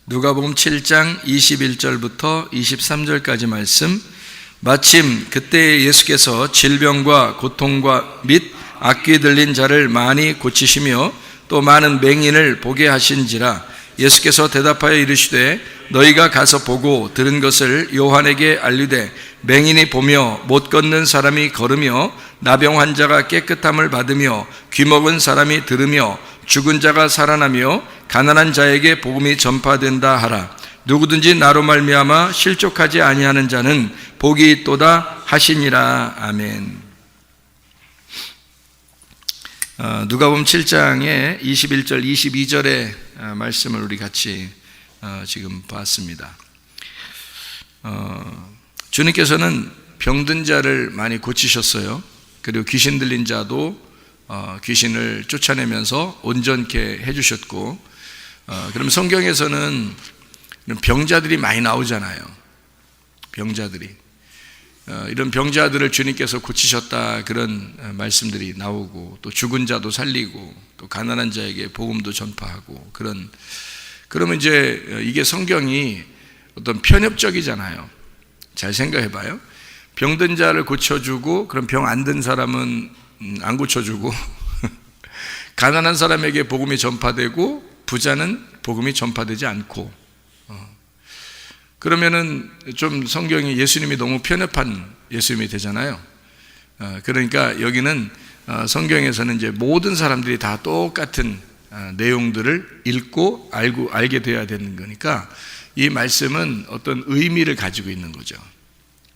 누가복음 7장 21절부터 23절까지 말씀. 마침 그때 예수께서 질병과 고통과 및 악귀 들린 자를 많이 고치시며 또 많은 맹인을 보게 하신지라. 예수께서 대답하여 이르시되 너희가 가서 보고 들은 것을 요한에게 알리되 맹인이 보며 못 걷는 사람이 걸으며 나병 환자가 깨끗함을 받으며 귀먹은 사람이 들으며 죽은 자가 살아나며 가난한 자에게 복음이 전파된다 하라. 누구든지 나로 말미암아 실족하지 아니하는 자는 복이 있도다 하시니라. 아멘. 누가복음 7장의 21절 22절의 말씀을 우리 같이 지금 봤습니다. 주님께서는 병든 자를 많이 고치셨어요. 그리고 귀신 들린 자도 귀신을 쫓아내면서 온전케 해주셨고, 그럼 성경에서는 병자들이 많이 나오잖아요. 병자들이 이런 병자들을 주님께서 고치셨다, 그런 말씀들이 나오고, 또 죽은 자도 살리고, 또 가난한 자에게 복음도 전파하고, 그러면 이제 이게 성경이 어떤 편협적이잖아요. 잘 생각해 봐요. 병든 자를 고쳐주고, 그럼 병 안 든 사람은 안 고쳐주고, 가난한 사람에게 복음이 전파되고 부자는 복음이 전파되지 않고, 그러면은 좀 성경이 예수님이 너무 편협한 예수님이 되잖아요. 그러니까 여기는 성경에서는 이제 모든 사람들이 다 똑같은 내용들을 읽고 알게 되어야 되는 거니까 이 말씀은 어떤 의미를 가지고 있는 거죠.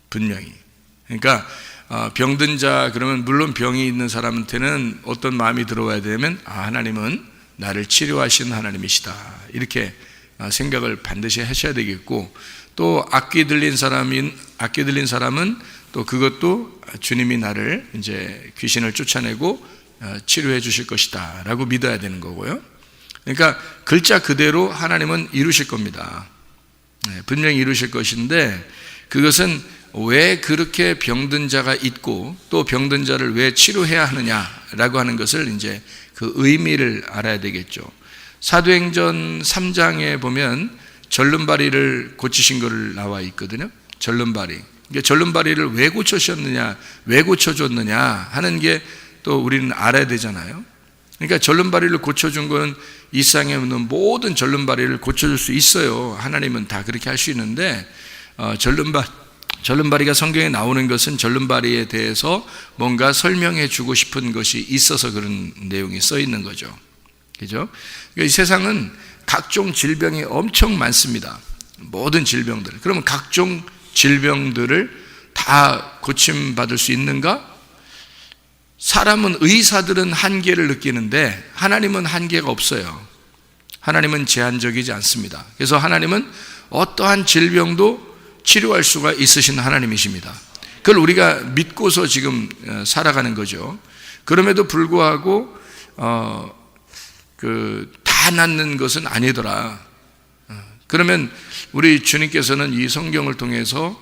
분명히. 그러니까 병든 자, 그러면 물론 병이 있는 사람한테는 어떤 마음이 들어와야 되면 하나님은 나를 치료하시는 하나님이시다, 이렇게 생각을 반드시 하셔야 되겠고, 또 악귀 들린 사람은 또 그것도 주님이 나를 이제 귀신을 쫓아내고 치료해 주실 것이다 라고 믿어야 되는 거고요. 그러니까 글자 그대로 하나님은 이루실 겁니다. 분명히 이루실 것인데, 그것은 왜 그렇게 병든 자가 있고 또 병든 자를 왜 치료해야 하느냐라고 하는 것을 이제 그 의미를 알아야 되겠죠. 사도행전 3장에 보면 절름발이를 고치신 걸 나와 있거든요. 절름발이. 절름발이를 왜 고쳐주셨느냐, 왜 고쳐줬느냐 하는 게 또 우리는 알아야 되잖아요. 그러니까 절름발이를 고쳐준 거는 이 세상에 있는 모든 절름발이를 고쳐줄 수 있어요. 하나님은 다 그렇게 할 수 있는데, 절름발이가 성경에 나오는 것은 절름발이에 대해서 뭔가 설명해 주고 싶은 것이 있어서 그런 내용이 써 있는 거죠. 그죠? 그러니까 이 세상은 각종 질병이 엄청 많습니다. 모든 질병들. 그러면 각종 질병들을 다 고침받을 수 있는가? 사람은, 의사들은 한계를 느끼는데 하나님은 한계가 없어요. 하나님은 제한적이지 않습니다. 그래서 하나님은 어떠한 질병도 치료할 수가 있으신 하나님이십니다. 그걸 우리가 믿고서 지금 살아가는 거죠. 그럼에도 불구하고 다 낫는 것은 아니더라. 그러면 우리 주님께서는 이 성경을 통해서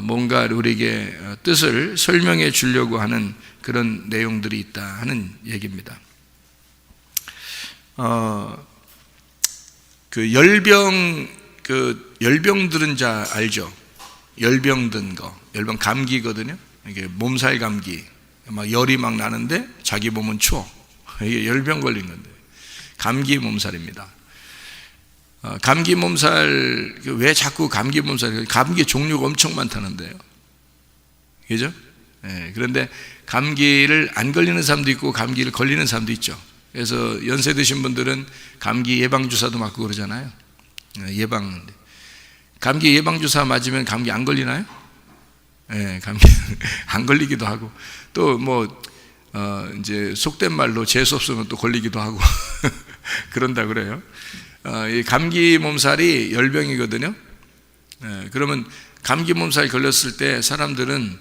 뭔가 우리에게 뜻을 설명해 주려고 하는 그런 내용들이 있다 하는 얘기입니다. 열병 들은 자 알죠? 열병 든 거, 열병 감기거든요. 이게 몸살 감기, 막 열이 막 나는데 자기 몸은 추워. 이게 열병 걸린 건데 감기 몸살입니다. 감기 몸살, 왜 자꾸 감기 몸살? 감기 종류가 엄청 많다는데요. 그죠? 그런데 감기를 안 걸리는 사람도 있고 감기를 걸리는 사람도 있죠. 그래서 연세 드신 분들은 감기 예방주사도 맞고 그러잖아요. 감기 예방주사 맞으면 감기 안 걸리나요? 감기 안 걸리기도 하고, 또 이제 속된 말로 재수 없으면 또 걸리기도 하고 그런다 그래요. 이 감기 몸살이 열병이거든요. 그러면 감기 몸살 걸렸을 때 사람들은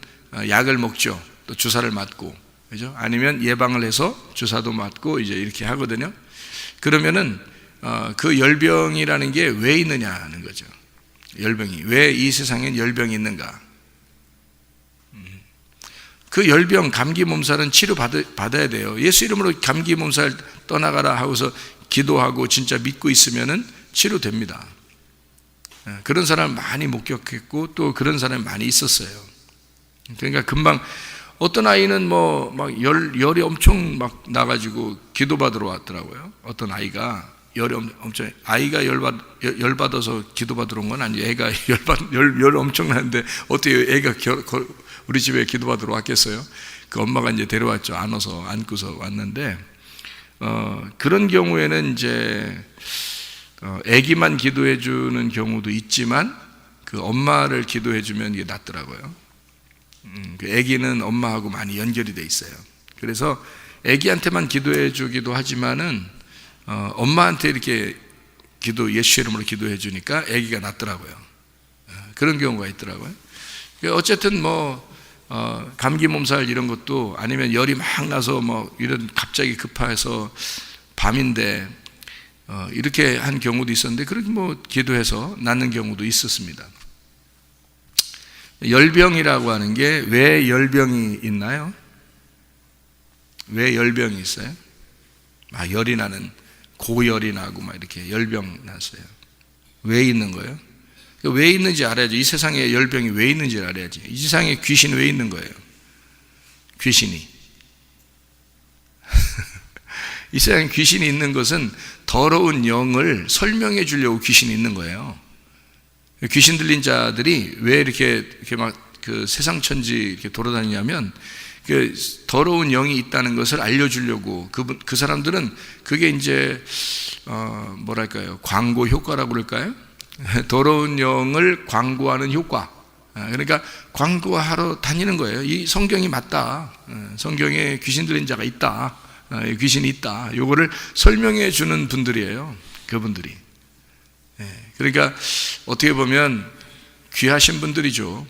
약을 먹죠. 또 주사를 맞고, 그죠? 아니면 예방을 해서 주사도 맞고 이제 이렇게 하거든요. 그러면은 그 열병이라는 게 왜 있느냐 하는 거죠. 열병이 왜 이 세상엔 열병이 있는가? 그 열병, 감기 몸살은 치료 받아야 돼요. 예수 이름으로 감기 몸살 떠나가라 하고서 기도하고 진짜 믿고 있으면은 치료됩니다. 그런 사람을 많이 목격했고 또 그런 사람이 많이 있었어요. 그러니까 금방 어떤 아이는 뭐 막 열이 엄청 막 나가지고 기도받으러 왔더라고요. 어떤 아이가 열이 엄청, 아이가 열 받아서 기도받으러 온 건 아니에요. 애가 열 엄청 나는데 어떻게 애가 우리 집에 기도받으러 왔겠어요? 그 엄마가 이제 데려왔죠. 안고서 왔는데, 그런 경우에는 이제 애기만 기도해 주는 경우도 있지만 그 엄마를 기도해 주면 이게 낫더라고요. 그 애기는 엄마하고 많이 연결이 돼 있어요. 그래서 애기한테만 기도해 주기도 하지만은 엄마한테 이렇게 예수 이름으로 기도해 주니까 애기가 낫더라고요. 그런 경우가 있더라고요. 어쨌든 감기 몸살 이런 것도, 아니면 열이 막 나서 이런 갑자기 급해서 밤인데 이렇게 한 경우도 있었는데, 그렇게 기도해서 낫는 경우도 있었습니다. 열병이라고 하는 게 왜 열병이 있나요? 왜 열병이 있어요? 열이 나는, 고열이 나고 이렇게 열병 났어요. 왜 있는 거예요? 왜 있는지 알아야죠. 이 세상에 열병이 왜 있는지 알아야지. 이 세상에 귀신 왜 있는 거예요? 귀신이. 이 세상에 귀신이 있는 것은 더러운 영을 설명해 주려고 귀신이 있는 거예요. 귀신 들린 자들이 왜 이렇게 그 세상 천지 이렇게 돌아다니냐면, 그 더러운 영이 있다는 것을 알려주려고. 그 사람들은 그게 이제 광고 효과라고 그럴까요? 더러운 영을 광고하는 효과. 그러니까 광고하러 다니는 거예요. 이 성경이 맞다. 성경에 귀신 들린 자가 있다. 귀신이 있다. 요거를 설명해 주는 분들이에요. 그분들이. 그러니까 어떻게 보면 귀하신 분들이죠.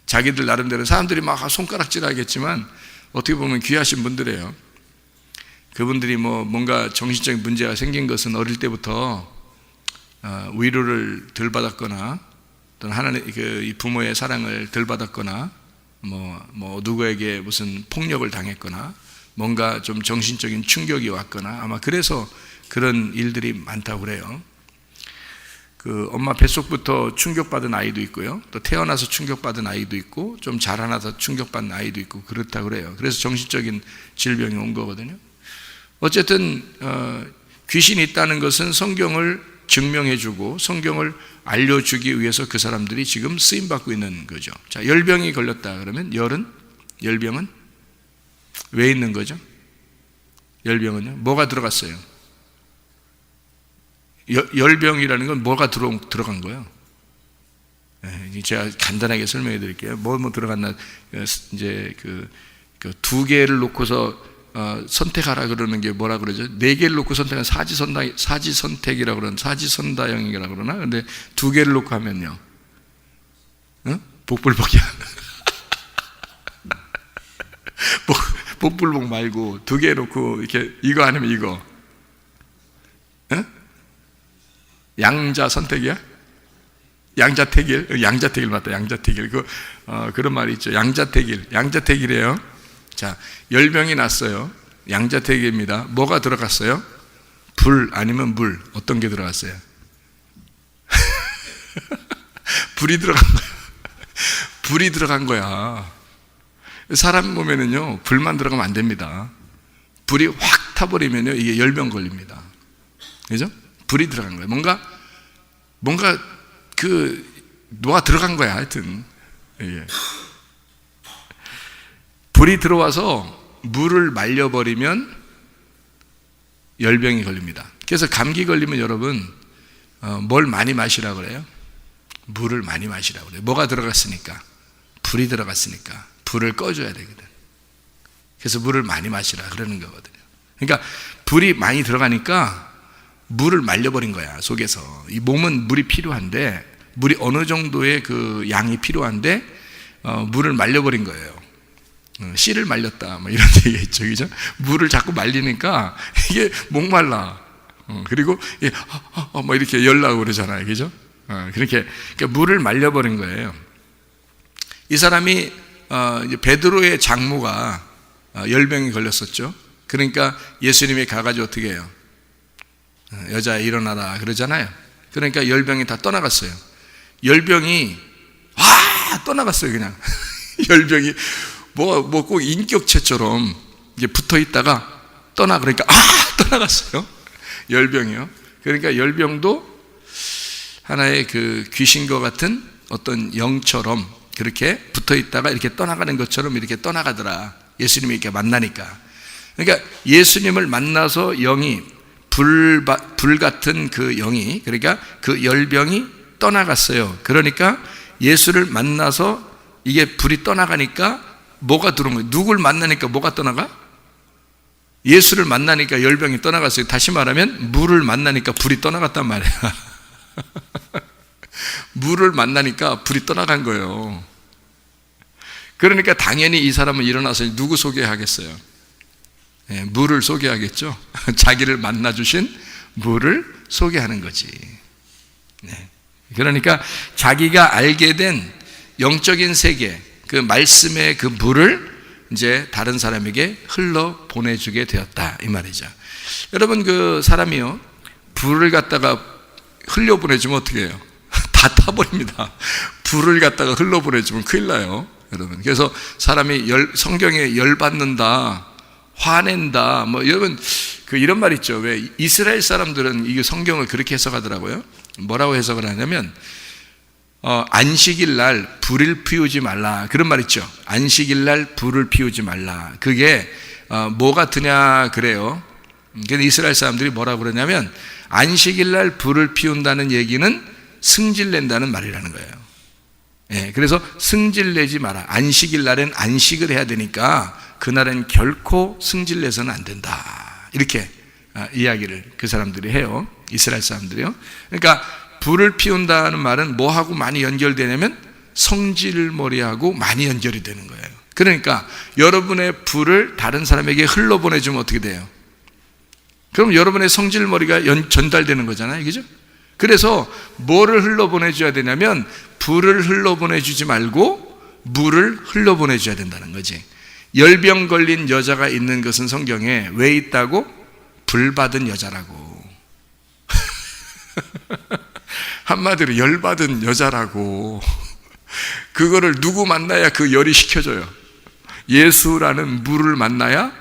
자기들 나름대로 사람들이 막 손가락질 하겠지만 어떻게 보면 귀하신 분들이에요. 그분들이 뭔가 정신적인 문제가 생긴 것은 어릴 때부터 위로를 덜 받았거나, 또는 하나님 이 부모의 사랑을 덜 받았거나, 누구에게 무슨 폭력을 당했거나, 뭔가 좀 정신적인 충격이 왔거나, 아마 그래서 그런 일들이 많다고 그래요. 그 엄마 뱃속부터 충격받은 아이도 있고요, 또 태어나서 충격받은 아이도 있고, 좀 자라나서 충격받은 아이도 있고, 그렇다고 그래요. 그래서 정신적인 질병이 온 거거든요. 어쨌든 귀신이 있다는 것은 성경을 증명해주고 성경을 알려주기 위해서 그 사람들이 지금 쓰임받고 있는 거죠. 자, 열병이 걸렸다 그러면 열병은 왜 있는 거죠? 열병은요? 뭐가 들어갔어요? 열병이라는 건 뭐가 들어간 거예요? 제가 간단하게 설명해 드릴게요. 뭐 들어갔나? 이제 그 두 개를 놓고서 선택하라 그러는 게 뭐라 그러죠? 네 개를 놓고 선택하면 사지선택이라고 그러는, 사지선다형이라고 그러나? 근데 두 개를 놓고 하면요, 복불복이야. 복불복 말고 두 개 놓고 이렇게 이거 아니면 이거. 양자 선택이야? 양자택일 맞다. 양자택일. 그런 말이 있죠. 양자택일이에요. 자, 열병이 났어요. 양자택일입니다. 뭐가 들어갔어요? 불 아니면 물. 어떤 게 들어갔어요? 불이 들어간 거야. 불이 들어간 거야. 사람 보면은요, 불만 들어가면 안 됩니다. 불이 확 타버리면요, 이게 열병 걸립니다. 그죠? 불이 들어간 거예요. 뭔가 뭐가 들어간 거야, 하여튼. 예. 불이 들어와서 물을 말려버리면 열병이 걸립니다. 그래서 감기 걸리면 여러분, 뭘 많이 마시라 그래요? 물을 많이 마시라 그래요. 뭐가 들어갔으니까? 불이 들어갔으니까 불을 꺼줘야 되거든. 그래서 물을 많이 마시라 그러는 거거든요. 그러니까 불이 많이 들어가니까 물을 말려버린 거야, 속에서. 이 몸은 물이 필요한데, 물이 어느 정도의 그 양이 필요한데 물을 말려버린 거예요. 씨를 말렸다, 이런 얘기가 있죠, 그죠? 물을 자꾸 말리니까 이게 목말라. 그리고 이렇게 열나고 그러잖아요, 그죠? 그러니까 물을 말려버린 거예요. 이 사람이 이제 베드로의 장모가 열병이 걸렸었죠. 그러니까 예수님이 가가지고 어떻게 해요? 여자야 일어나라 그러잖아요. 그러니까 열병이 다 떠나갔어요. 열병이 떠나갔어요. 그냥 열병이 뭐 꼭 인격체처럼 이제 붙어 있다가 그러니까 떠나갔어요. 열병이요. 그러니까 열병도 하나의 그 귀신과 같은 어떤 영처럼 그렇게 붙어 있다가 이렇게 떠나가는 것처럼 이렇게 떠나가더라. 예수님이 이렇게 만나니까. 그러니까 예수님을 만나서 영이 불 같은 그 영이, 그러니까 그 열병이 떠나갔어요. 그러니까 예수를 만나서 이게 불이 떠나가니까 뭐가 들어온 거예요? 누굴 만나니까 뭐가 떠나가? 예수를 만나니까 열병이 떠나갔어요. 다시 말하면 물을 만나니까 불이 떠나갔단 말이야. 물을 만나니까 불이 떠나간 거예요. 그러니까 당연히 이 사람은 일어나서 누구 소개하겠어요? 물을 소개하겠죠. 자기를 만나주신 물을 소개하는 거지. 그러니까 자기가 알게 된 영적인 세계, 그 말씀의 그 물을 이제 다른 사람에게 흘러 보내주게 되었다, 이 말이죠. 여러분, 그 사람이요, 불을 갖다가 흘려 보내주면 어떻게 해요? 다 타버립니다. 불을 갖다가 흘러 보내주면 큰일 나요, 여러분. 그래서 사람이 성경에 열받는다, 화낸다, 여러분, 이런 말 있죠. 왜 이스라엘 사람들은 이 성경을 그렇게 해석하더라고요. 뭐라고 해석을 하냐면, 안식일 날 불을 피우지 말라, 그런 말 있죠. 안식일 날 불을 피우지 말라. 그게 뭐 같으냐 그래요. 그래서 이스라엘 사람들이 뭐라고 그러냐면, 안식일 날 불을 피운다는 얘기는 승질낸다는 말이라는 거예요. 그래서 승질내지 마라. 안식일 날엔 안식을 해야 되니까 그날은 결코 승질내서는 안 된다, 이렇게 이야기를 그 사람들이 해요. 이스라엘 사람들이요. 그러니까 불을 피운다는 말은 뭐하고 많이 연결되냐면 성질머리하고 많이 연결이 되는 거예요. 그러니까 여러분의 불을 다른 사람에게 흘러보내주면 어떻게 돼요? 그럼 여러분의 성질머리가 전달되는 거잖아요, 그죠? 그래서 뭐를 흘러보내줘야 되냐면 불을 흘러보내주지 말고 물을 흘러보내줘야 된다는 거지. 열병 걸린 여자가 있는 것은 성경에 왜 있다고? 불 받은 여자라고. 한마디로 열 받은 여자라고. 그거를 누구 만나야 그 열이 식혀져요? 예수라는 물을 만나야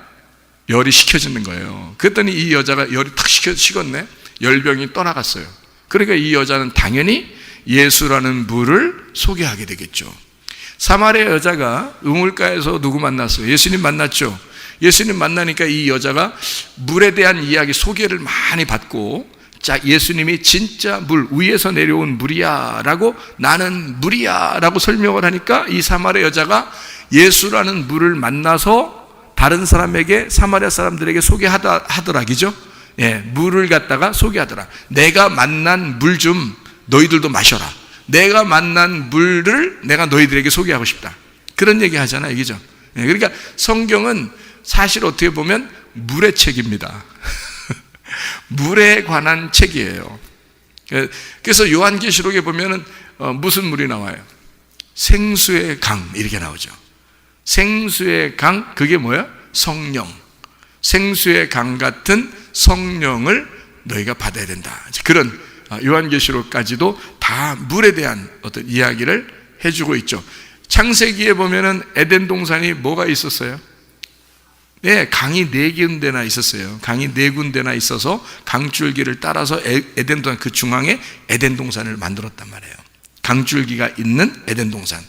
열이 식혀지는 거예요. 그랬더니 이 여자가 열이 탁 식었네. 열병이 떠나갔어요. 그러니까 이 여자는 당연히 예수라는 물을 소개하게 되겠죠. 사마리아 여자가 우물가에서 누구 만났어요? 예수님 만났죠. 예수님 만나니까 이 여자가 물에 대한 이야기, 소개를 많이 받고, 자, 예수님이 진짜 물, 위에서 내려온 물이야 라고, 나는 물이야 라고 설명을 하니까 이 사마리아 여자가 예수라는 물을 만나서 다른 사람에게, 사마리아 사람들에게 소개하더라, 그죠? 물을 갖다가 소개하더라. 내가 만난 물 좀 너희들도 마셔라. 내가 만난 물을 내가 너희들에게 소개하고 싶다. 그런 얘기 하잖아요, 그죠? 그러니까 성경은 사실 어떻게 보면 물의 책입니다. 물에 관한 책이에요. 그래서 요한계시록에 보면은 무슨 물이 나와요? 생수의 강, 이렇게 나오죠. 생수의 강, 그게 뭐야? 성령. 생수의 강 같은 성령을 너희가 받아야 된다. 그런 요한계시록까지도 다 물에 대한 어떤 이야기를 해주고 있죠. 창세기에 보면은 에덴 동산이 뭐가 있었어요? 강이 4군데나 있었어요. 강이 4군데나 있어서 강줄기를 따라서 에덴 동산, 그 중앙에 에덴 동산을 만들었단 말이에요. 강줄기가 있는 에덴 동산.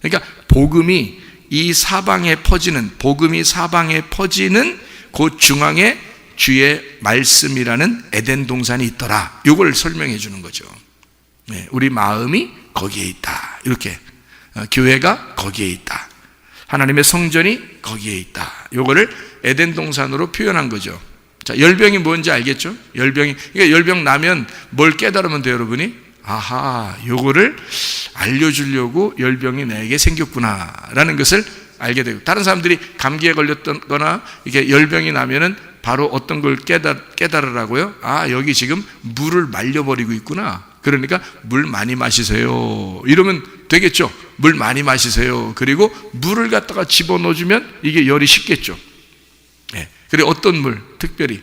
그러니까 복음이 사방에 퍼지는 그 중앙에 주의 말씀이라는 에덴 동산이 있더라. 이걸 설명해 주는 거죠. 우리 마음이 거기에 있다. 이렇게 교회가 거기에 있다. 하나님의 성전이 거기에 있다. 이거를 에덴 동산으로 표현한 거죠. 자, 열병이 뭔지 알겠죠? 그러니까 열병 나면 뭘 깨달으면 돼요, 여러분이? 아하, 요거를 알려주려고 열병이 내게 생겼구나라는 것을 알게 되고, 다른 사람들이 감기에 걸렸거나 이렇게 열병이 나면은 바로 어떤 걸 깨달으라고요? 아, 여기 지금 물을 말려버리고 있구나. 그러니까 물 많이 마시세요. 이러면 되겠죠. 물 많이 마시세요. 그리고 물을 갖다가 집어넣어주면 이게 열이 식겠죠. 그리고 어떤 물? 특별히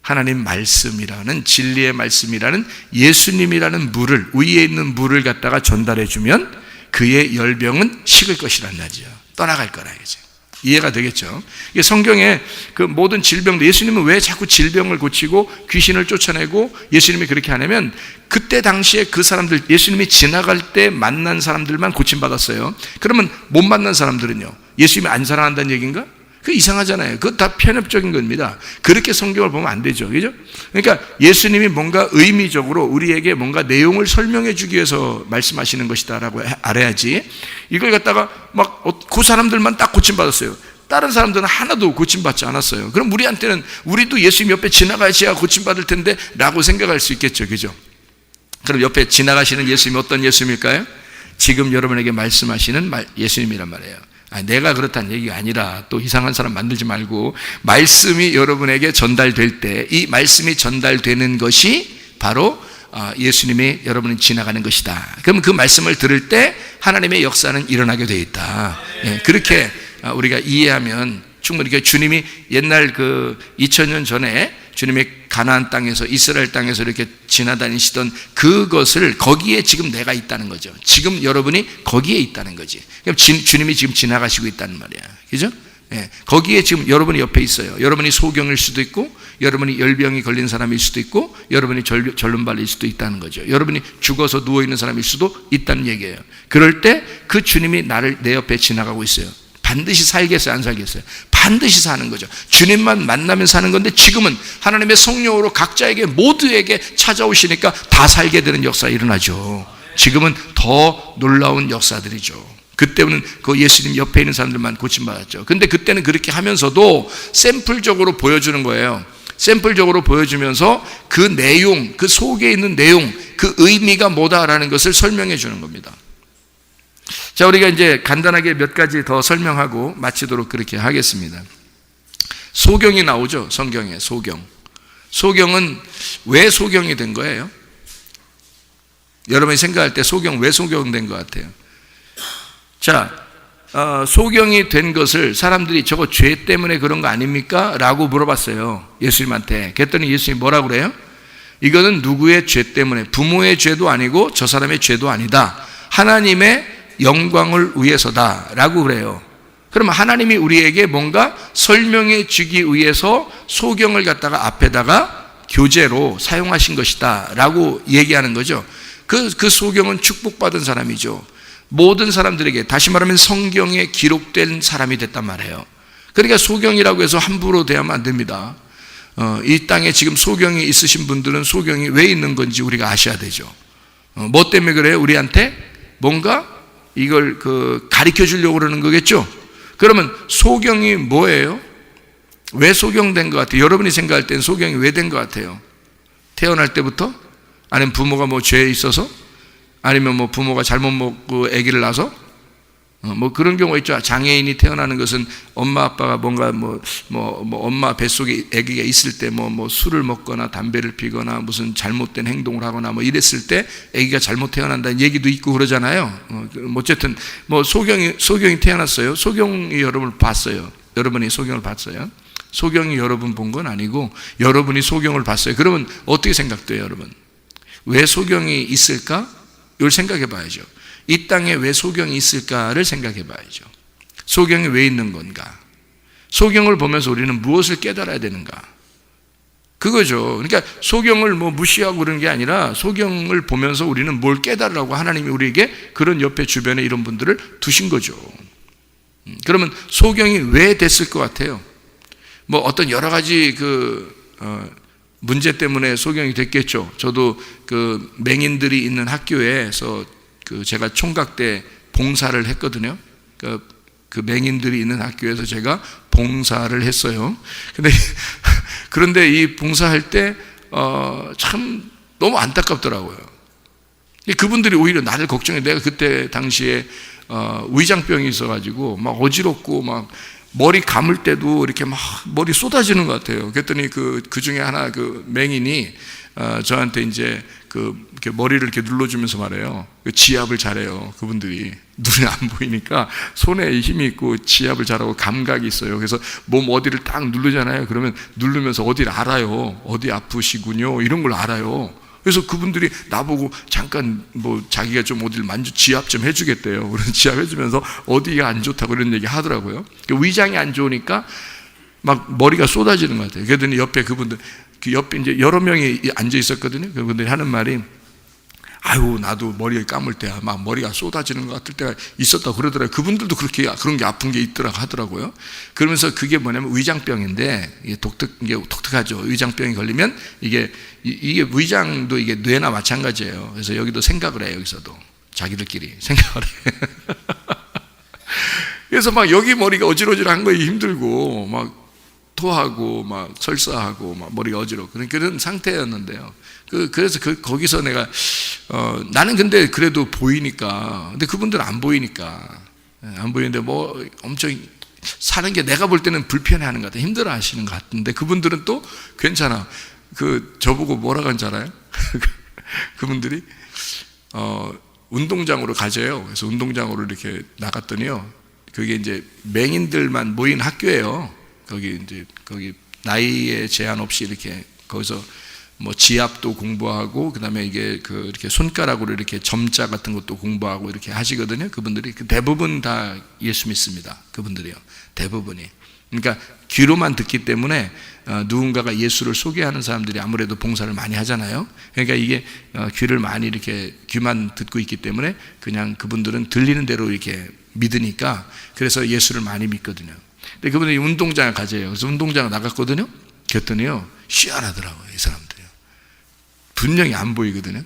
하나님 말씀이라는, 진리의 말씀이라는 예수님이라는 물을, 위에 있는 물을 갖다가 전달해 주면 그의 열병은 식을 것이란 말이죠. 떠나갈 거라 이거죠. 이해가 되겠죠? 이게 성경에 그 모든 질병도, 예수님은 왜 자꾸 질병을 고치고 귀신을 쫓아내고 예수님이 그렇게 하냐면, 그때 당시에 그 사람들, 예수님이 지나갈 때 만난 사람들만 고침받았어요. 그러면 못 만난 사람들은요, 예수님이 안 사랑한다는 얘기인가? 그 이상하잖아요. 그거 다 편협적인 겁니다. 그렇게 성경을 보면 안 되죠. 그죠? 그러니까 예수님이 뭔가 의미적으로 우리에게 뭔가 내용을 설명해 주기 위해서 말씀하시는 것이다라고 알아야지, 이걸 갖다가 막 그 사람들만 딱 고침받았어요. 다른 사람들은 하나도 고침받지 않았어요. 그럼 우리한테는, 우리도 예수님 옆에 지나가야지야 고침받을 텐데 라고 생각할 수 있겠죠. 그죠? 그럼 옆에 지나가시는 예수님이 어떤 예수님일까요? 지금 여러분에게 말씀하시는 예수님이란 말이에요. 내가 그렇다는 얘기가 아니라, 또 이상한 사람 만들지 말고, 말씀이 여러분에게 전달될 때 이 말씀이 전달되는 것이 바로 예수님이 여러분이 지나가는 것이다. 그럼 그 말씀을 들을 때 하나님의 역사는 일어나게 되어 있다. 그렇게 우리가 이해하면 충분히, 주님이 옛날 2000년 전에 주님이 가나안 땅에서, 이스라엘 땅에서 이렇게 지나다니시던 그것을, 거기에 지금 내가 있다는 거죠. 지금 여러분이 거기에 있다는 거지. 그럼 주님이 지금 지나가시고 있다는 말이야. 그죠? 거기에 지금 여러분이 옆에 있어요. 여러분이 소경일 수도 있고, 여러분이 열병이 걸린 사람일 수도 있고, 여러분이 절름발일 수도 있다는 거죠. 여러분이 죽어서 누워있는 사람일 수도 있다는 얘기예요. 그럴 때 그 주님이 내 옆에 지나가고 있어요. 반드시 살겠어요, 안 살겠어요? 반드시 사는 거죠. 주님만 만나면 사는 건데, 지금은 하나님의 성령으로 각자에게, 모두에게 찾아오시니까 다 살게 되는 역사가 일어나죠. 지금은 더 놀라운 역사들이죠. 그때는 그 예수님 옆에 있는 사람들만 고침받았죠. 근데 그때는 그렇게 하면서도 샘플적으로 보여주는 거예요. 샘플적으로 보여주면서 그 내용, 그 속에 있는 내용, 그 의미가 뭐다라는 것을 설명해 주는 겁니다. 자, 우리가 이제 간단하게 몇 가지 더 설명하고 마치도록 그렇게 하겠습니다. 소경이 나오죠, 성경에. 소경은 왜 소경이 된 거예요? 여러분이 생각할 때 소경, 왜 소경된 것 같아요? 자, 소경이 된 것을 사람들이 저거 죄 때문에 그런 거 아닙니까? 라고 물어봤어요, 예수님한테. 그랬더니 예수님이 뭐라고 그래요? 이거는 누구의 죄 때문에, 부모의 죄도 아니고 저 사람의 죄도 아니다. 하나님의 영광을 위해서다 라고 그래요. 그러면 하나님이 우리에게 뭔가 설명해 주기 위해서 소경을 갖다가 앞에다가 교재로 사용하신 것이다 라고 얘기하는 거죠. 그 소경은 축복받은 사람이죠. 모든 사람들에게, 다시 말하면 성경에 기록된 사람이 됐단 말이에요. 그러니까 소경이라고 해서 함부로 대하면 안 됩니다. 이 땅에 지금 소경이 있으신 분들은 소경이 왜 있는 건지 우리가 아셔야 되죠. 뭐 때문에 그래요? 우리한테 뭔가 이걸 가르쳐 주려고 그러는 거겠죠? 그러면 소경이 뭐예요? 왜 소경된 것 같아요? 여러분이 생각할 땐 소경이 왜 된 것 같아요? 태어날 때부터? 아니면 부모가 뭐 죄에 있어서? 아니면 뭐 부모가 잘못 먹고 아기를 낳아서? 뭐 그런 경우가 있죠. 장애인이 태어나는 것은 엄마 아빠가 뭔가 엄마 뱃속에 아기가 있을 때 뭐 술을 먹거나 담배를 피거나 무슨 잘못된 행동을 하거나 뭐 이랬을 때 아기가 잘못 태어난다는 얘기도 있고 그러잖아요. 어쨌든 뭐 소경이 태어났어요. 소경이 여러분을 봤어요. 여러분이 소경을 봤어요. 소경이 여러분 본 건 아니고 여러분이 소경을 봤어요. 그러면 어떻게 생각돼요, 여러분? 왜 소경이 있을까? 이걸 생각해 봐야죠. 이 땅에 왜 소경이 있을까를 생각해 봐야죠. 소경이 왜 있는 건가? 소경을 보면서 우리는 무엇을 깨달아야 되는가? 그거죠. 그러니까 소경을 뭐 무시하고 그런 게 아니라 소경을 보면서 우리는 뭘 깨달으라고 하나님이 우리에게 그런 옆에 주변에 이런 분들을 두신 거죠. 그러면 소경이 왜 됐을 것 같아요? 뭐 어떤 여러 가지 문제 때문에 소경이 됐겠죠. 저도 맹인들이 있는 학교에서 제가 총각 때 봉사를 했거든요. 그 맹인들이 있는 학교에서 제가 봉사를 했어요. 그런데 이 봉사할 때 참 너무 안타깝더라고요. 그분들이 오히려 나를 걱정해. 내가 그때 당시에 위장병이 있어가지고 막 어지럽고 막 머리 감을 때도 이렇게 막 머리 쏟아지는 것 같아요. 그랬더니 그 중에 하나 그 맹인이 저한테 이제 이렇게 머리를 이렇게 눌러주면서 말해요. 지압을 잘해요. 그분들이 눈에 안 보이니까 손에 힘이 있고 지압을 잘하고 감각이 있어요. 그래서 몸 어디를 딱 누르잖아요. 그러면 누르면서 어디를 알아요. 어디 아프시군요. 이런 걸 알아요. 그래서 그분들이 나보고 잠깐 뭐 자기가 좀 어디를 지압 좀 해주겠대요. 그래서 지압해주면서 어디가 안 좋다고 이런 얘기 하더라고요. 위장이 안 좋으니까 막 머리가 쏟아지는 것 같아요. 그러더니 옆에 그분들, 그 옆에 이제 여러 명이 앉아 있었거든요. 그분들이 하는 말이, 아유, 나도 머리를 감을 때 막 머리가 쏟아지는 것 같을 때가 있었다고 그러더라고요. 그분들도 그런 게 아픈 게 있더라고 하더라고요. 그러면서 그게 뭐냐면 위장병인데, 이게 독특하죠. 위장병이 걸리면 이게 위장도 이게 뇌나 마찬가지예요. 그래서 여기도 생각을 해요. 여기서도 자기들끼리 생각을 해. 그래서 막 여기 머리가 어지러지한 거에 힘들고 막 토하고 막 설사하고 막 머리가 어지럽고 그런 상태였는데요. 그래서 거기서 내가 나는 근데 그래도 보이니까, 근데 그분들은 안 보이니까, 안 보이는데 뭐 엄청 사는 게 내가 볼 때는 불편해하는 것 같아, 힘들어 하시는 것 같은데 그분들은 또 괜찮아. 저보고 뭐라고 하는지 알아요? 그분들이 운동장으로 가져요. 그래서 운동장으로 이렇게 나갔더니요, 그게 이제 맹인들만 모인 학교예요. 거기 나이에 제한 없이 이렇게 거기서 뭐 지압도 공부하고, 그 다음에 이게 이렇게 손가락으로 이렇게 점자 같은 것도 공부하고 이렇게 하시거든요. 그분들이 대부분 다 예수 믿습니다. 그분들이요. 대부분이. 그러니까 귀로만 듣기 때문에 누군가가 예수를 소개하는 사람들이 아무래도 봉사를 많이 하잖아요. 그러니까 이게 귀를 많이 이렇게 귀만 듣고 있기 때문에 그냥 그분들은 들리는 대로 이렇게 믿으니까, 그래서 예수를 많이 믿거든요. 근데 그분들이 운동장을 가져요. 그래서 운동장을 나갔거든요. 그랬더니요, 희한하더라고요. 이 사람들이요. 분명히 안 보이거든요.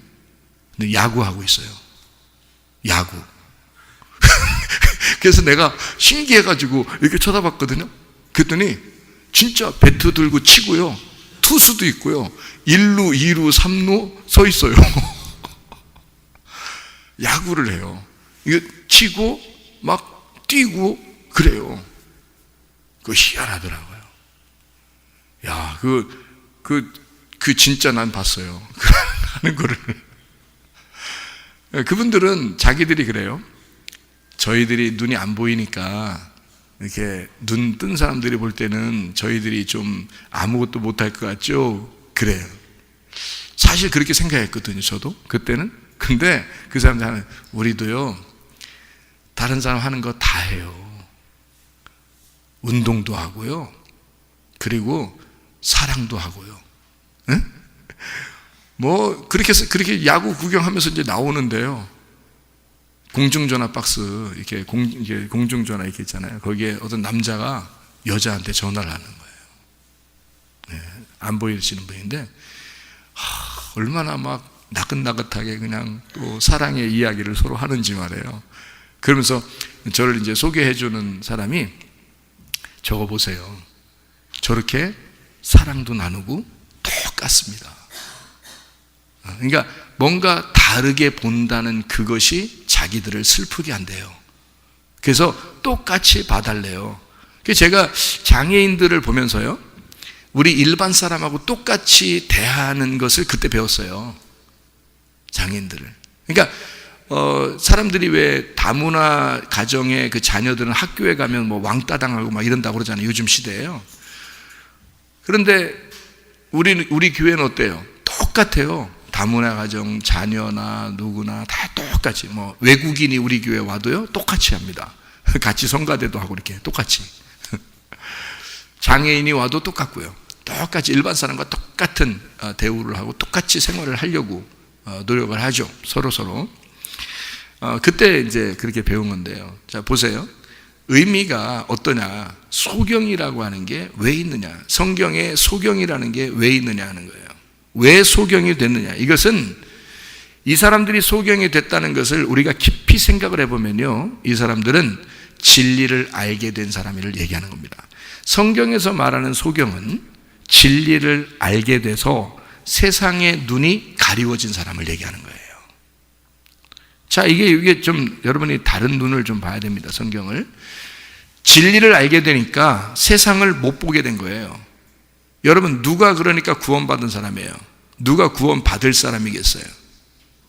근데 야구하고 있어요. 야구. 그래서 내가 신기해가지고 이렇게 쳐다봤거든요. 그랬더니 진짜 배트 들고 치고요, 투수도 있고요, 1루, 2루, 3루 서 있어요. 야구를 해요. 이거 치고 막 뛰고 그래요. 그거 희한하더라고요. 야, 진짜 난 봤어요. 하는 거를. 그분들은 자기들이 그래요. 저희들이 눈이 안 보이니까 이렇게 눈 뜬 사람들이 볼 때는 저희들이 좀 아무것도 못할 것 같죠? 그래요. 사실 그렇게 생각했거든요, 저도 그때는. 근데 그 사람들 하는, 우리도요, 다른 사람 하는 거 다 해요. 운동도 하고요, 그리고 사랑도 하고요. 응? 뭐 그렇게 야구 구경하면서 이제 나오는데요, 공중전화 박스, 이게 공중전화 이렇게 있잖아요. 거기에 어떤 남자가 여자한테 전화를 하는 거예요. 네, 안 보이시는 분인데, 얼마나 막 나긋나긋하게 그냥 또 사랑의 이야기를 서로 하는지 말이에요. 그러면서 저를 이제 소개해주는 사람이, 저거 보세요. 저렇게 사랑도 나누고 똑같습니다. 그러니까 뭔가 다르게 본다는 그것이 자기들을 슬프게 한대요. 그래서 똑같이 봐달래요. 제가 장애인들을 보면서요, 우리 일반 사람하고 똑같이 대하는 것을 그때 배웠어요. 장애인들을. 그러니까 사람들이 왜 다문화 가정의 그 자녀들은 학교에 가면 뭐 왕따 당하고 막 이런다고 그러잖아요, 요즘 시대에요. 그런데 우리 교회는 어때요? 똑같아요. 다문화 가정 자녀나 누구나 다 똑같이, 뭐 외국인이 우리 교회 와도요, 똑같이 합니다. 같이 성가대도 하고 이렇게 똑같이. 장애인이 와도 똑같고요, 똑같이 일반 사람과 똑같은 대우를 하고 똑같이 생활을 하려고 노력을 하죠, 서로. 그때 이제 그렇게 배운 건데요. 자, 보세요. 의미가 어떠냐? 소경이라고 하는 게 왜 있느냐? 성경에 소경이라는 게 왜 있느냐 하는 거예요. 왜 소경이 됐느냐? 이것은 이 사람들이 소경이 됐다는 것을 우리가 깊이 생각을 해보면요, 이 사람들은 진리를 알게 된 사람을 얘기하는 겁니다. 성경에서 말하는 소경은 진리를 알게 돼서 세상의 눈이 가리워진 사람을 얘기하는 거예요. 자, 이게 좀 여러분이 다른 눈을 좀 봐야 됩니다, 성경을. 진리를 알게 되니까 세상을 못 보게 된 거예요. 여러분, 누가 그러니까 구원받은 사람이에요? 누가 구원받을 사람이겠어요?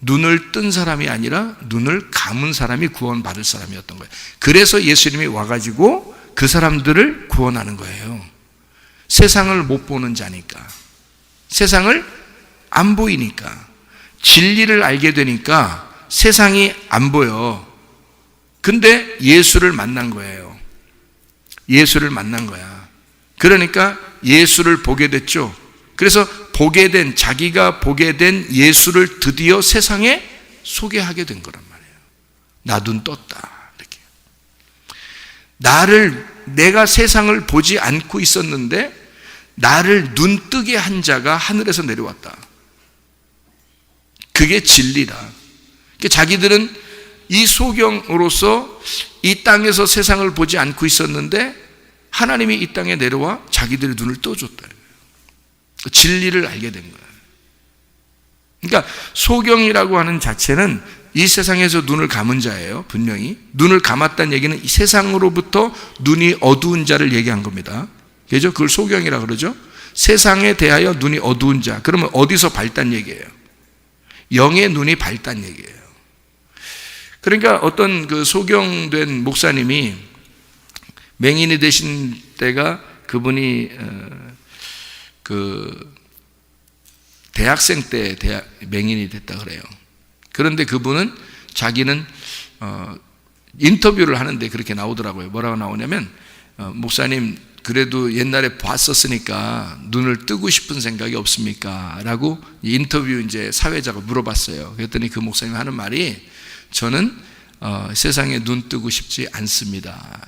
눈을 뜬 사람이 아니라 눈을 감은 사람이 구원받을 사람이었던 거예요. 그래서 예수님이 와가지고 그 사람들을 구원하는 거예요. 세상을 못 보는 자니까, 세상을 안 보이니까, 진리를 알게 되니까 세상이 안 보여. 근데 예수를 만난 거예요. 예수를 만난 거야. 그러니까 예수를 보게 됐죠. 그래서 자기가 보게 된 예수를 드디어 세상에 소개하게 된 거란 말이에요. 나 눈 떴다. 이렇게. 내가 세상을 보지 않고 있었는데 나를 눈 뜨게 한 자가 하늘에서 내려왔다. 그게 진리다. 자기들은 이 소경으로서 이 땅에서 세상을 보지 않고 있었는데 하나님이 이 땅에 내려와 자기들의 눈을 떠줬다. 진리를 알게 된 거예요. 그러니까 소경이라고 하는 자체는 이 세상에서 눈을 감은 자예요. 분명히 눈을 감았다는 얘기는 이 세상으로부터 눈이 어두운 자를 얘기한 겁니다. 그죠? 그걸 소경이라고 그러죠. 세상에 대하여 눈이 어두운 자. 그러면 어디서 밝단 얘기예요? 영의 눈이 밝단 얘기예요. 그러니까 어떤 그 소경된 목사님이 맹인이 되신 때가 그분이 대학생 때 맹인이 됐다 그래요. 그런데 그분은 자기는 인터뷰를 하는데 그렇게 나오더라고요. 뭐라고 나오냐면 목사님, 그래도 옛날에 봤었으니까 눈을 뜨고 싶은 생각이 없습니까? 라고 인터뷰 이제 사회자가 물어봤어요. 그랬더니 그 목사님 하는 말이, 저는 세상에 눈 뜨고 싶지 않습니다.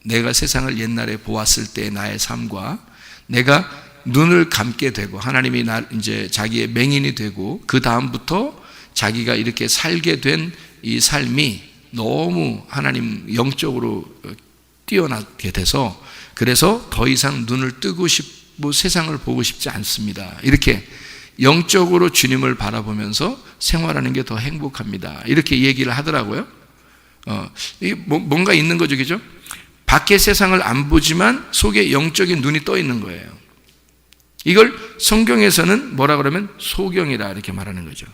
내가 세상을 옛날에 보았을 때 나의 삶과 내가 눈을 감게 되고 하나님이 이제 자기의 맹인이 되고 그 다음부터 자기가 이렇게 살게 된 이 삶이 너무 하나님 영적으로 뛰어나게 돼서, 그래서 더 이상 눈을 뜨고 싶고 세상을 보고 싶지 않습니다. 이렇게 영적으로 주님을 바라보면서 생활하는 게 더 행복합니다. 이렇게 얘기를 하더라고요. 이게 뭔가 있는 거죠, 그죠? 밖의 세상을 안 보지만 속에 영적인 눈이 떠 있는 거예요. 이걸 성경에서는 뭐라 그러면 소경이라 이렇게 말하는 거죠.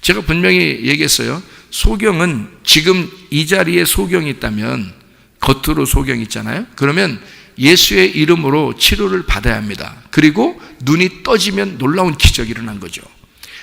제가 분명히 얘기했어요. 소경은 지금 이 자리에 소경이 있다면, 겉으로 소경이 있잖아요. 그러면 예수의 이름으로 치료를 받아야 합니다. 그리고 눈이 떠지면 놀라운 기적이 일어난 거죠.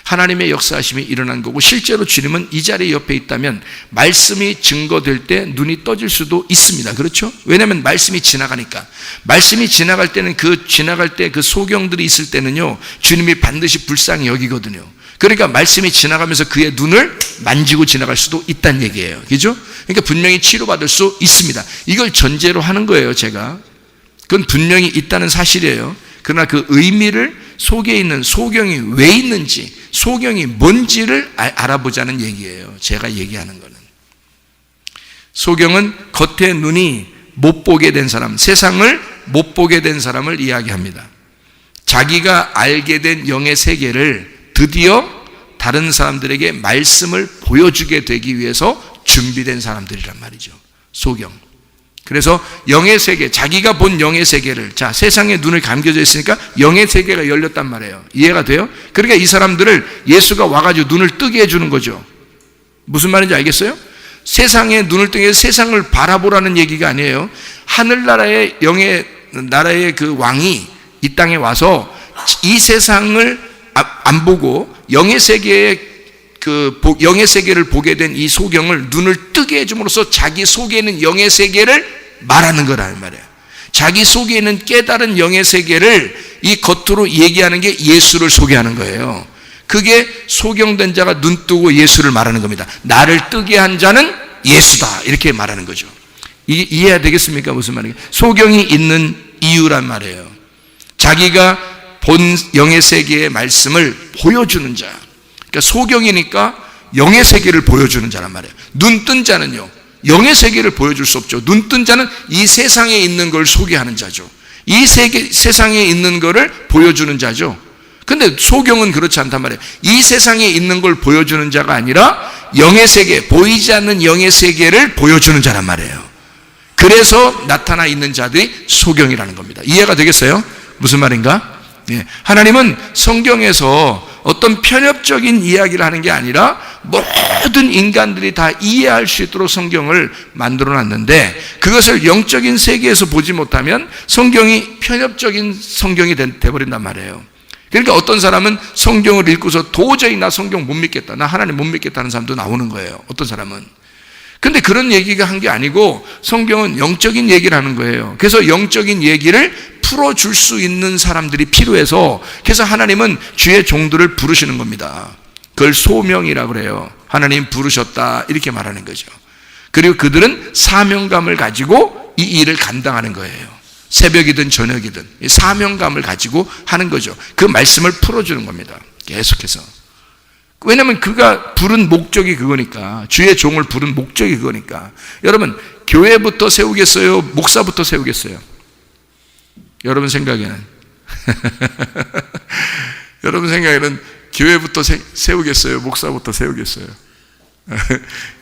하나님의 역사하심이 일어난 거고, 실제로 주님은 이 자리 옆에 있다면 말씀이 증거될 때 눈이 떠질 수도 있습니다. 그렇죠? 왜냐하면 말씀이 지나가니까. 말씀이 지나갈 때는 지나갈 때 그 소경들이 있을 때는요, 주님이 반드시 불쌍히 여기거든요. 그러니까 말씀이 지나가면서 그의 눈을 만지고 지나갈 수도 있다는 얘기예요. 그죠? 그러니까 분명히 치료받을 수 있습니다. 이걸 전제로 하는 거예요, 제가. 그건 분명히 있다는 사실이에요. 그러나 그 의미를 속에 있는 소경이 왜 있는지, 소경이 뭔지를 알아보자는 얘기예요. 제가 얘기하는 거는. 소경은 겉의 눈이 못 보게 된 사람, 세상을 못 보게 된 사람을 이야기합니다. 자기가 알게 된 영의 세계를 드디어 다른 사람들에게 말씀을 보여주게 되기 위해서 준비된 사람들이란 말이죠. 소경. 그래서 영의 세계, 자기가 본 영의 세계를, 자, 세상에 눈을 감겨져 있으니까 영의 세계가 열렸단 말이에요. 이해가 돼요? 그러니까 이 사람들을 예수가 와가지고 눈을 뜨게 해주는 거죠. 무슨 말인지 알겠어요? 세상에 눈을 뜨게 해서 세상을 바라보라는 얘기가 아니에요. 하늘나라의 영의 나라의 그 왕이 이 땅에 와서 이 세상을 안 보고 영의 세계의 영의 세계를 보게 된 이 소경을 눈을 뜨게 해줌으로써 자기 속에 있는 영의 세계를 말하는 거라는 말이에요. 자기 속에 있는 깨달은 영의 세계를 이 겉으로 얘기하는 게 예수를 소개하는 거예요. 그게 소경된 자가 눈 뜨고 예수를 말하는 겁니다. 나를 뜨게 한 자는 예수다, 이렇게 말하는 거죠. 이해해야 되겠습니까? 무슨 말이에요? 소경이 있는 이유란 말이에요. 자기가 본 영의 세계의 말씀을 보여주는 자. 그러니까 소경이니까 영의 세계를 보여주는 자란 말이에요. 눈 뜬 자는요, 영의 세계를 보여줄 수 없죠. 눈 뜬 자는 이 세상에 있는 걸 소개하는 자죠. 이 세상에 있는 거를 보여주는 자죠. 근데 소경은 그렇지 않단 말이에요. 이 세상에 있는 걸 보여주는 자가 아니라 영의 세계, 보이지 않는 영의 세계를 보여주는 자란 말이에요. 그래서 나타나 있는 자들이 소경이라는 겁니다. 이해가 되겠어요? 무슨 말인가? 예. 하나님은 성경에서 어떤 편협적인 이야기를 하는 게 아니라 모든 인간들이 다 이해할 수 있도록 성경을 만들어 놨는데, 그것을 영적인 세계에서 보지 못하면 성경이 편협적인 성경이 돼버린단 말이에요. 그러니까 어떤 사람은 성경을 읽고서 도저히 나 성경 못 믿겠다, 나 하나님 못 믿겠다는 사람도 나오는 거예요. 어떤 사람은. 근데 그런 얘기가 한 게 아니고 성경은 영적인 얘기를 하는 거예요. 그래서 영적인 얘기를 풀어줄 수 있는 사람들이 필요해서, 그래서 하나님은 주의 종들을 부르시는 겁니다. 그걸 소명이라고 그래요. 하나님 부르셨다 이렇게 말하는 거죠. 그리고 그들은 사명감을 가지고 이 일을 감당하는 거예요. 새벽이든 저녁이든 사명감을 가지고 하는 거죠. 그 말씀을 풀어주는 겁니다. 계속해서. 왜냐하면 그가 부른 목적이 그거니까, 주의 종을 부른 목적이 그거니까. 여러분, 교회부터 세우겠어요? 목사부터 세우겠어요? 여러분 생각에는 여러분 생각에는 교회부터 세우겠어요? 목사부터 세우겠어요?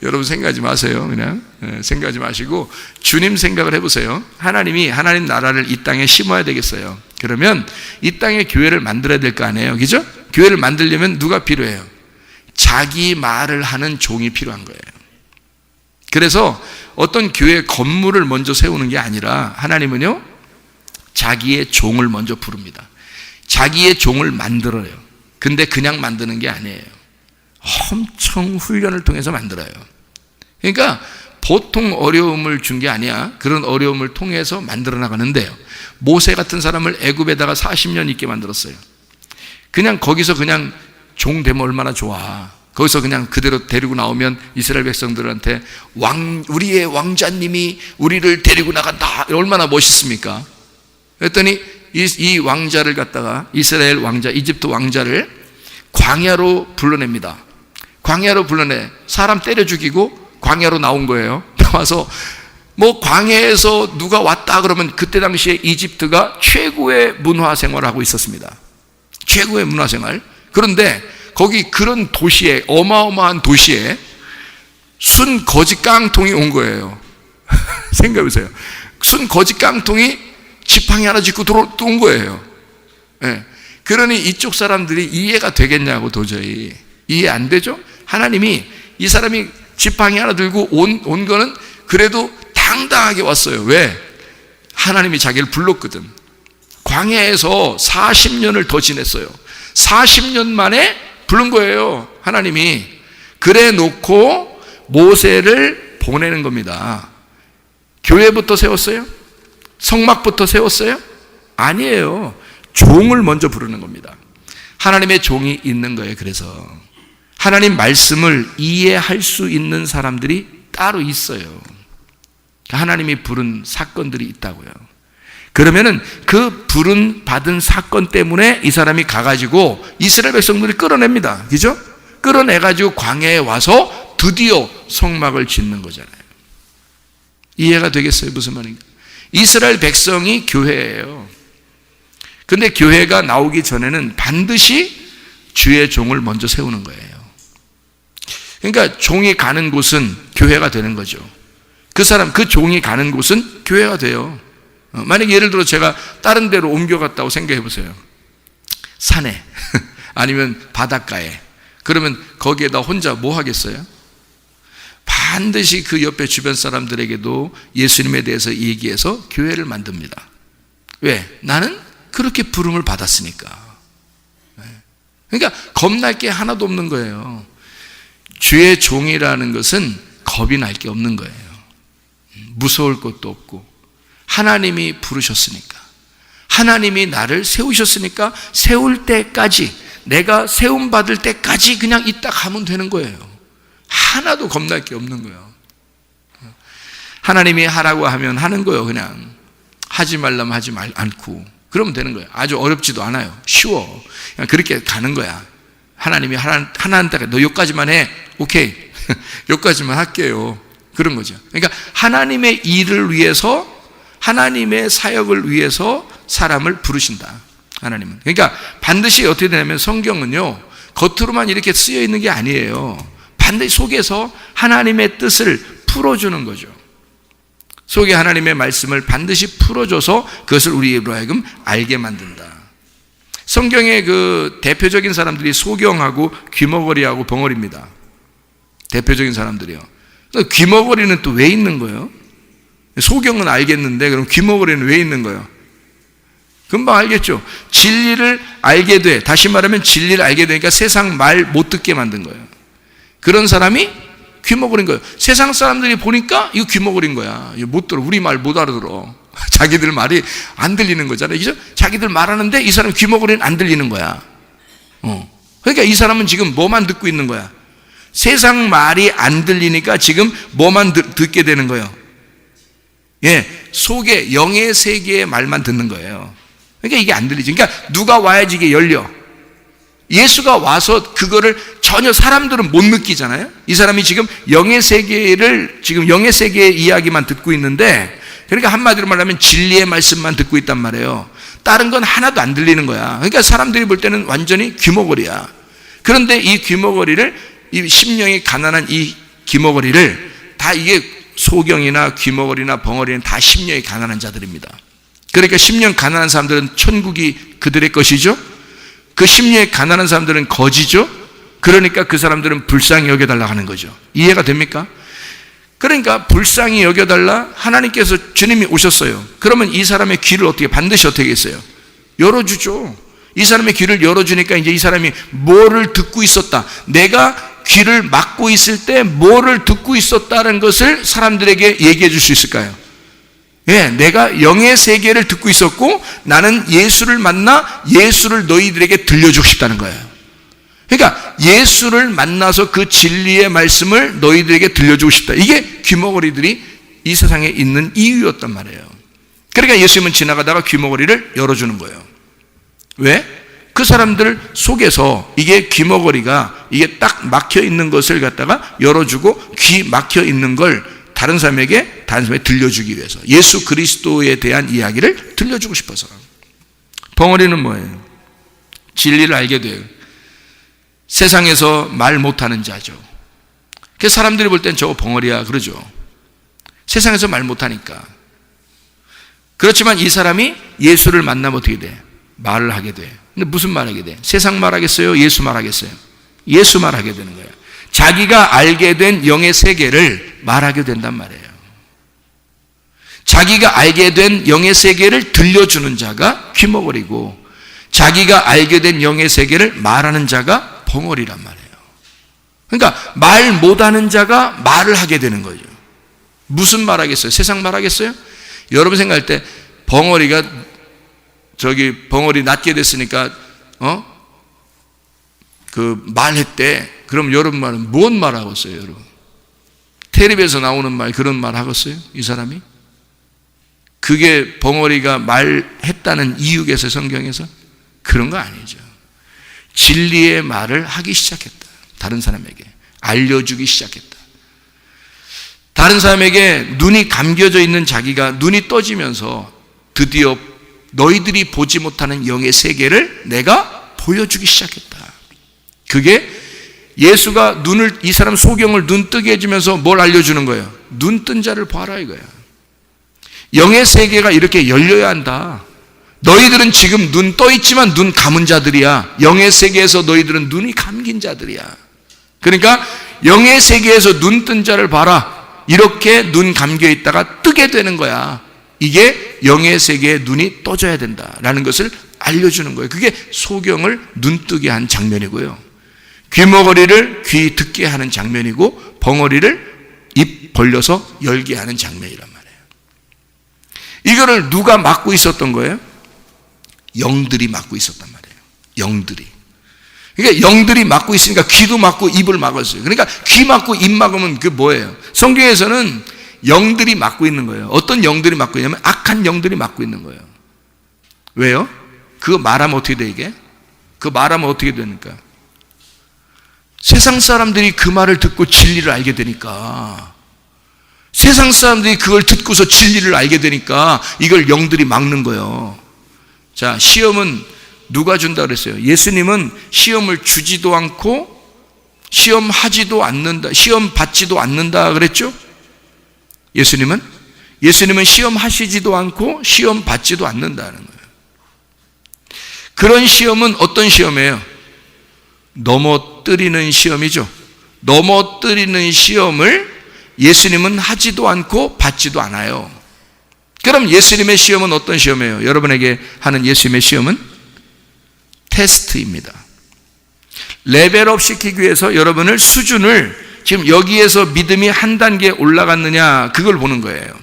여러분 생각하지 마세요. 그냥 생각하지 마시고 주님 생각을 해보세요. 하나님이 하나님 나라를 이 땅에 심어야 되겠어요. 그러면 이 땅에 교회를 만들어야 될 거 아니에요, 그죠? 교회를 만들려면 누가 필요해요? 자기 말을 하는 종이 필요한 거예요. 그래서 어떤 교회 건물을 먼저 세우는 게 아니라 하나님은요, 자기의 종을 먼저 부릅니다. 자기의 종을 만들어요. 근데 그냥 만드는 게 아니에요. 엄청 훈련을 통해서 만들어요. 그러니까 보통 어려움을 준 게 아니야. 그런 어려움을 통해서 만들어 나가는데요, 모세 같은 사람을 애굽에다가 40년 있게 만들었어요. 그냥 거기서 그냥 종 되면 얼마나 좋아. 거기서 그냥 그대로 데리고 나오면 이스라엘 백성들한테 우리의 왕자님이 우리를 데리고 나간다, 얼마나 멋있습니까? 그랬더니 이 왕자를 갖다가, 이스라엘 왕자, 이집트 왕자를 광야로 불러냅니다. 광야로 불러내. 사람 때려 죽이고 광야로 나온 거예요. 나와서 뭐 광야에서 누가 왔다 그러면 그때 당시에 이집트가 최고의 문화 생활을 하고 있었습니다. 최고의 문화 생활. 그런데 거기 그런 도시에, 어마어마한 도시에 순 거지 깡통이 온 거예요. 생각해보세요. 순 거지 깡통이 지팡이 하나 짚고 들어온 거예요. 네. 그러니 이쪽 사람들이 이해가 되겠냐고. 도저히 이해 안 되죠? 하나님이 이 사람이 지팡이 하나 들고 온 거는 그래도 당당하게 왔어요. 왜? 하나님이 자기를 불렀거든. 광야에서 40년을 더 지냈어요. 40년 만에 부른 거예요, 하나님이. 그래 놓고 모세를 보내는 겁니다. 교회부터 세웠어요? 성막부터 세웠어요? 아니에요. 종을 먼저 부르는 겁니다. 하나님의 종이 있는 거예요. 그래서 하나님 말씀을 이해할 수 있는 사람들이 따로 있어요. 하나님이 부른 사건들이 있다고요. 그러면은 그 받은 사건 때문에 이 사람이 가가지고 이스라엘 백성들이 끌어냅니다. 그죠? 끌어내가지고 광야에 와서 드디어 성막을 짓는 거잖아요. 이해가 되겠어요? 무슨 말인가? 이스라엘 백성이 교회예요. 근데 교회가 나오기 전에는 반드시 주의 종을 먼저 세우는 거예요. 그러니까 종이 가는 곳은 교회가 되는 거죠. 그 종이 가는 곳은 교회가 돼요. 만약에 예를 들어 제가 다른 데로 옮겨갔다고 생각해 보세요. 산에 아니면 바닷가에. 그러면 거기에다 혼자 뭐 하겠어요? 반드시 그 옆에 주변 사람들에게도 예수님에 대해서 얘기해서 교회를 만듭니다. 왜? 나는 그렇게 부름을 받았으니까. 그러니까 겁날 게 하나도 없는 거예요. 주의 종이라는 것은 겁이 날 게 없는 거예요. 무서울 것도 없고, 하나님이 부르셨으니까, 하나님이 나를 세우셨으니까 세울 때까지, 내가 세움받을 때까지 그냥 있다 가면 되는 거예요. 하나도 겁날 게 없는 거예요. 하나님이 하라고 하면 하는 거예요. 그냥 하지 말라면 하지 않고 그러면 되는 거예요. 아주 어렵지도 않아요. 쉬워. 그냥 그렇게 가는 거야. 하나님이 하나한테 너 여기까지만 해. 오케이. 여기까지만 할게요. 그런 거죠. 그러니까 하나님의 일을 위해서, 하나님의 사역을 위해서 사람을 부르신다. 하나님은. 그러니까 반드시 어떻게 되냐면 성경은요, 겉으로만 이렇게 쓰여 있는 게 아니에요. 반드시 속에서 하나님의 뜻을 풀어주는 거죠. 속에 하나님의 말씀을 반드시 풀어줘서 그것을 우리 입으로 하여금 알게 만든다. 성경의 그 대표적인 사람들이 소경하고 귀머거리하고 벙어리입니다. 대표적인 사람들이요. 귀머거리는 또 왜 있는 거예요? 소경은 알겠는데 그럼 귀머거리는 왜 있는 거예요? 금방 알겠죠? 진리를 알게 돼. 다시 말하면 진리를 알게 되니까 세상 말 못 듣게 만든 거예요. 그런 사람이 귀머거린 거예요. 세상 사람들이 보니까 이거 귀머거린 거야. 이거 못 들어. 우리 말 못 알아들어. 자기들 말이 안 들리는 거잖아요. 그죠? 자기들 말하는데 이 사람 귀머거리는 안 들리는 거야. 그러니까 이 사람은 지금 뭐만 듣고 있는 거야? 세상 말이 안 들리니까 지금 뭐만 듣게 되는 거예요? 예, 속에 영의 세계의 말만 듣는 거예요. 그러니까 이게 안 들리지. 그러니까 누가 와야지 이게 열려. 예수가 와서 그거를 전혀 사람들은 못 느끼잖아요. 이 사람이 지금 영의 세계의 이야기만 듣고 있는데, 그러니까 한마디로 말하면 진리의 말씀만 듣고 있단 말이에요. 다른 건 하나도 안 들리는 거야. 그러니까 사람들이 볼 때는 완전히 귀머거리야. 그런데 이 귀머거리를, 이 심령이 가난한 이 귀머거리를 다 이게 소경이나 귀머거리나 벙어리는 다 심령이 가난한 자들입니다. 그러니까 심령 가난한 사람들은 천국이 그들의 것이죠. 그 심령이 가난한 사람들은 거지죠. 그러니까 그 사람들은 불쌍히 여겨달라 하는 거죠. 이해가 됩니까? 그러니까 불쌍히 여겨달라, 하나님께서 주님이 오셨어요. 그러면 이 사람의 귀를 반드시 어떻게 했어요? 열어주죠. 이 사람의 귀를 열어주니까 이제 이 사람이 뭐를 듣고 있었다, 내가 귀를 막고 있을 때 뭐를 듣고 있었다는 것을 사람들에게 얘기해 줄 수 있을까요? 예, 내가 영의 세계를 듣고 있었고 나는 예수를 만나 예수를 너희들에게 들려주고 싶다는 거예요. 그러니까 예수를 만나서 그 진리의 말씀을 너희들에게 들려주고 싶다. 이게 귀머거리들이 이 세상에 있는 이유였단 말이에요. 그러니까 예수님은 지나가다가 귀머거리를 열어주는 거예요. 왜? 그 사람들 속에서 이게 귀머거리가 이게 딱 막혀 있는 것을 갖다가 열어주고, 귀 막혀 있는 걸 다른 사람에게 들려주기 위해서, 예수 그리스도에 대한 이야기를 들려주고 싶어서. 벙어리는 뭐예요? 진리를 알게 돼요. 세상에서 말 못하는 자죠. 그래서 사람들이 볼 땐 저거 벙어리야 그러죠. 세상에서 말 못하니까. 그렇지만 이 사람이 예수를 만나면 어떻게 돼? 말을 하게 돼. 근데 무슨 말 하게 돼? 세상 말 하겠어요? 예수 말 하겠어요? 예수 말 하게 되는 거예요. 자기가 알게 된 영의 세계를 말하게 된단 말이에요. 자기가 알게 된 영의 세계를 들려주는 자가 귀머거리고, 자기가 알게 된 영의 세계를 말하는 자가 벙어리란 말이에요. 그러니까 말 못하는 자가 말을 하게 되는 거죠. 무슨 말 하겠어요? 세상 말 하겠어요? 여러분 생각할 때 벙어리가 벙어리 낳게 됐으니까 그 말했대. 그럼 여러분 말은 뭔 말 하겠어요, 여러분? 텔레비에서 나오는 말, 그런 말 하겠어요, 이 사람이? 그게 벙어리가 말했다는 이유겠어요, 성경에서? 그런 거 아니죠. 진리의 말을 하기 시작했다. 다른 사람에게 알려주기 시작했다. 다른 사람에게 눈이 감겨져 있는 자기가 눈이 떠지면서 드디어 너희들이 보지 못하는 영의 세계를 내가 보여주기 시작했다. 그게 예수가 이 사람 소경을 눈 뜨게 해주면서 뭘 알려주는 거예요? 눈 뜬 자를 봐라 이거야. 영의 세계가 이렇게 열려야 한다. 너희들은 지금 눈 떠 있지만 눈 감은 자들이야. 영의 세계에서 너희들은 눈이 감긴 자들이야. 그러니까 영의 세계에서 눈 뜬 자를 봐라. 이렇게 눈 감겨 있다가 뜨게 되는 거야. 이게 영의 세계에 눈이 떠져야 된다라는 것을 알려주는 거예요. 그게 소경을 눈 뜨게 한 장면이고요. 귀머거리를 귀 듣게 하는 장면이고, 벙어리를 입 벌려서 열게 하는 장면이란 말이에요. 이거를 누가 막고 있었던 거예요? 영들이 막고 있었단 말이에요. 영들이. 그러니까 영들이 막고 있으니까 귀도 막고 입을 막았어요. 그러니까 귀 막고 입 막으면 그게 뭐예요? 성경에서는 영들이 막고 있는 거예요. 어떤 영들이 막고 있냐면 악한 영들이 막고 있는 거예요. 왜요? 그거 말하면 어떻게 돼 이게? 그거 말하면 어떻게 되니까? 세상 사람들이 그 말을 듣고 진리를 알게 되니까, 세상 사람들이 그걸 듣고서 진리를 알게 되니까 이걸 영들이 막는 거예요. 자, 시험은 누가 준다 그랬어요? 예수님은 시험을 주지도 않고 시험하지도 않는다, 시험 받지도 않는다 그랬죠? 예수님은 예수님은 시험하시지도 않고 시험 받지도 않는다는 거예요. 그런 시험은 어떤 시험이에요? 넘어뜨리는 시험이죠. 넘어뜨리는 시험을 예수님은 하지도 않고 받지도 않아요. 그럼 예수님의 시험은 어떤 시험이에요? 여러분에게 하는 예수님의 시험은 테스트입니다. 레벨업 시키기 위해서 여러분을 수준을 지금 여기에서 믿음이 한 단계 올라갔느냐 그걸 보는 거예요.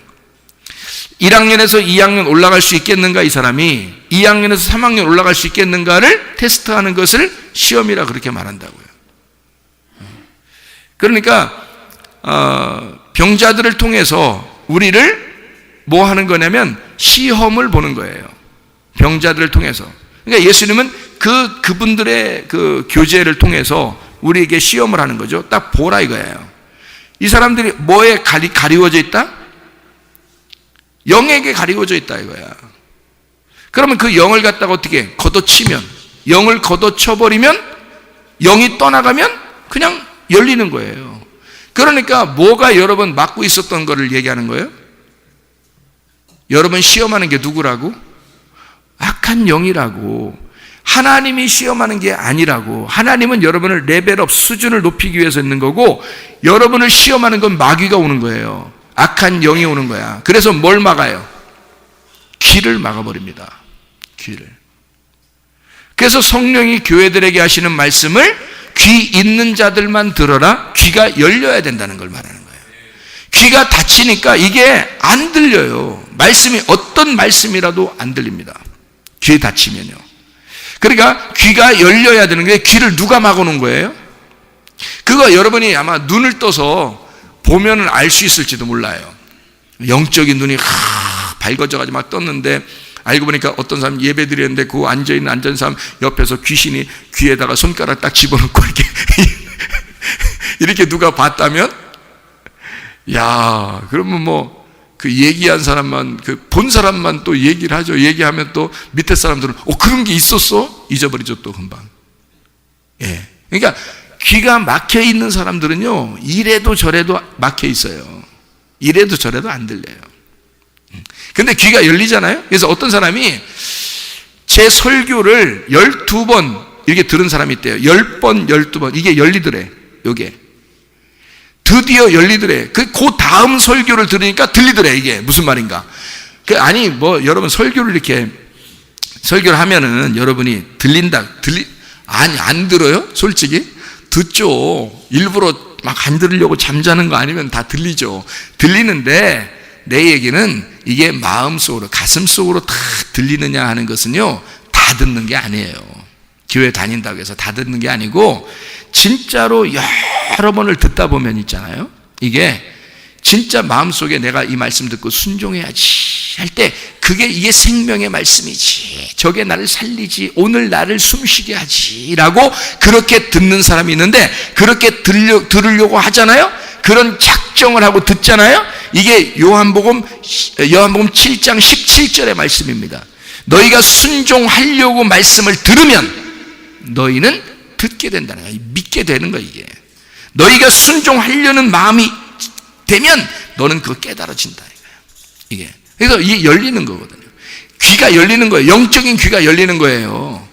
1학년에서 2학년 올라갈 수 있겠는가 이 사람이 2학년에서 3학년 올라갈 수 있겠는가를 테스트하는 것을 시험이라 그렇게 말한다고요. 그러니까 병자들을 통해서 우리를 뭐 하는 거냐면 시험을 보는 거예요. 병자들을 통해서. 그러니까 예수님은 그분들의 그 교제를 통해서 우리에게 시험을 하는 거죠. 딱 보라 이거예요. 이 사람들이 뭐에 가리워져 있다? 영에게 가리워져 있다 이거야. 그러면 그 영을 갖다가 어떻게 걷어치면, 영을 걷어쳐버리면 영이 떠나가면 그냥 열리는 거예요. 그러니까 뭐가 여러분 막고 있었던 거를 얘기하는 거예요? 여러분 시험하는 게 누구라고? 악한 영이라고. 하나님이 시험하는 게 아니라고. 하나님은 여러분을 레벨업 수준을 높이기 위해서 있는 거고, 여러분을 시험하는 건 마귀가 오는 거예요. 악한 영이 오는 거야. 그래서 뭘 막아요? 귀를 막아버립니다. 귀를. 그래서 성령이 교회들에게 하시는 말씀을 귀 있는 자들만 들어라. 귀가 열려야 된다는 걸 말하는 거예요. 귀가 닫히니까 이게 안 들려요. 말씀이 어떤 말씀이라도 안 들립니다. 귀 닫히면요. 그러니까 귀가 열려야 되는 게, 귀를 누가 막아놓은 거예요? 그거 여러분이 아마 눈을 떠서 보면은 알 수 있을지도 몰라요. 영적인 눈이 밝아져가지고 막 떴는데, 알고 보니까 어떤 사람 예배 드리는데 그 앉은 사람 옆에서 귀신이 귀에다가 손가락 딱 집어넣고 이렇게 누가 봤다면, 야, 그러면 뭐 그 얘기한 사람만, 그 본 사람만 또 얘기를 하죠. 얘기하면 또 밑에 사람들은 그런 게 있었어? 잊어버리죠 또 금방. 예. 그러니까 귀가 막혀 있는 사람들은요, 이래도 저래도 막혀 있어요. 이래도 저래도 안 들려요. 근데 귀가 열리잖아요. 그래서 어떤 사람이 제 설교를 12번 이렇게 들은 사람이 있대요. 10번, 12번. 이게 열리더래. 요게. 드디어 열리더래. 그 다음 설교를 들으니까 들리더래. 이게 무슨 말인가. 아니, 뭐, 여러분 설교를 이렇게, 설교를 하면은 여러분이 아니, 안 들어요? 솔직히? 듣죠. 일부러 막 안 들으려고 잠자는 거 아니면 다 들리죠. 들리는데, 내 얘기는 이게 마음속으로, 가슴속으로 다 들리느냐 하는 것은요, 다 듣는 게 아니에요. 교회 다닌다고 해서 다 듣는 게 아니고, 진짜로 여러 번을 듣다 보면 있잖아요. 이게 진짜 마음속에 내가 이 말씀 듣고 순종해야지 할 때, 이게 생명의 말씀이지, 저게 나를 살리지, 오늘 나를 숨쉬게 하지 라고 그렇게 듣는 사람이 있는데, 그렇게 들으려고 하잖아요. 그런 작정을 하고 듣잖아요. 이게 요한복음 7장 17절의 말씀입니다. 너희가 순종하려고 말씀을 들으면 너희는 듣게 된다는 거예요. 믿게 되는 거예요. 이게 너희가 순종하려는 마음이 되면 너는 그거 깨달아진다 이게. 그래서 이게 열리는 거거든요. 귀가 열리는 거예요. 영적인 귀가 열리는 거예요.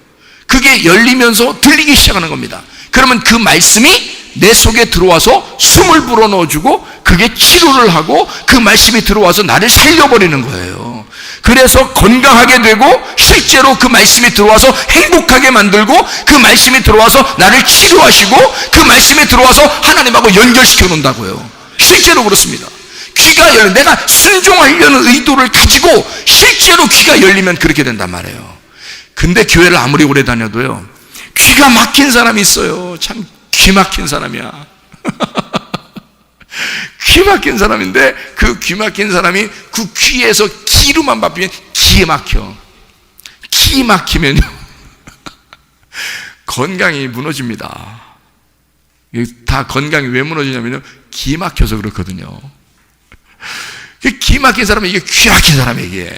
그게 열리면서 들리기 시작하는 겁니다. 그러면 그 말씀이 내 속에 들어와서 숨을 불어넣어주고, 그게 치료를 하고, 그 말씀이 들어와서 나를 살려버리는 거예요. 그래서 건강하게 되고, 실제로 그 말씀이 들어와서 행복하게 만들고, 그 말씀이 들어와서 나를 치료하시고, 그 말씀이 들어와서 하나님하고 연결시켜 놓는다고요. 실제로 그렇습니다. 귀가 열려, 내가 순종하려는 의도를 가지고 실제로 귀가 열리면 그렇게 된단 말이에요. 근데 교회를 아무리 오래 다녀도요, 귀가 막힌 사람이 있어요. 참 귀 막힌 사람이야. 귀 막힌 사람인데, 그 귀 막힌 사람이 그 귀에서 기로만 밟히면 기에 막혀. 기 막히면요 건강이 무너집니다. 다 건강이 왜 무너지냐면요, 기 막혀서 그렇거든요. 기 막힌 사람은 이게 귀 막힌 사람이에요.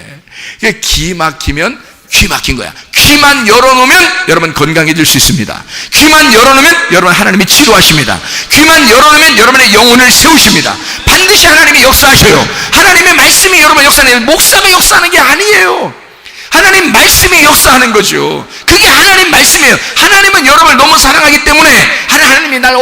이게 기 막히면 귀 막힌 거야. 귀만 열어놓으면 여러분 건강해질 수 있습니다. 귀만 열어놓으면 여러분 하나님이 치료하십니다. 귀만 열어놓으면 여러분의 영혼을 세우십니다. 반드시 반드시 하나님이 역사하셔요. 하나님의 말씀이 여러분 역사하는, 목사가 역사하는 게 아니에요. 하나님 말씀이 역사하는 거죠. 그게 하나님 말씀이에요. 하나님은 여러분을 너무 사랑하기 때문에, 하나님이 날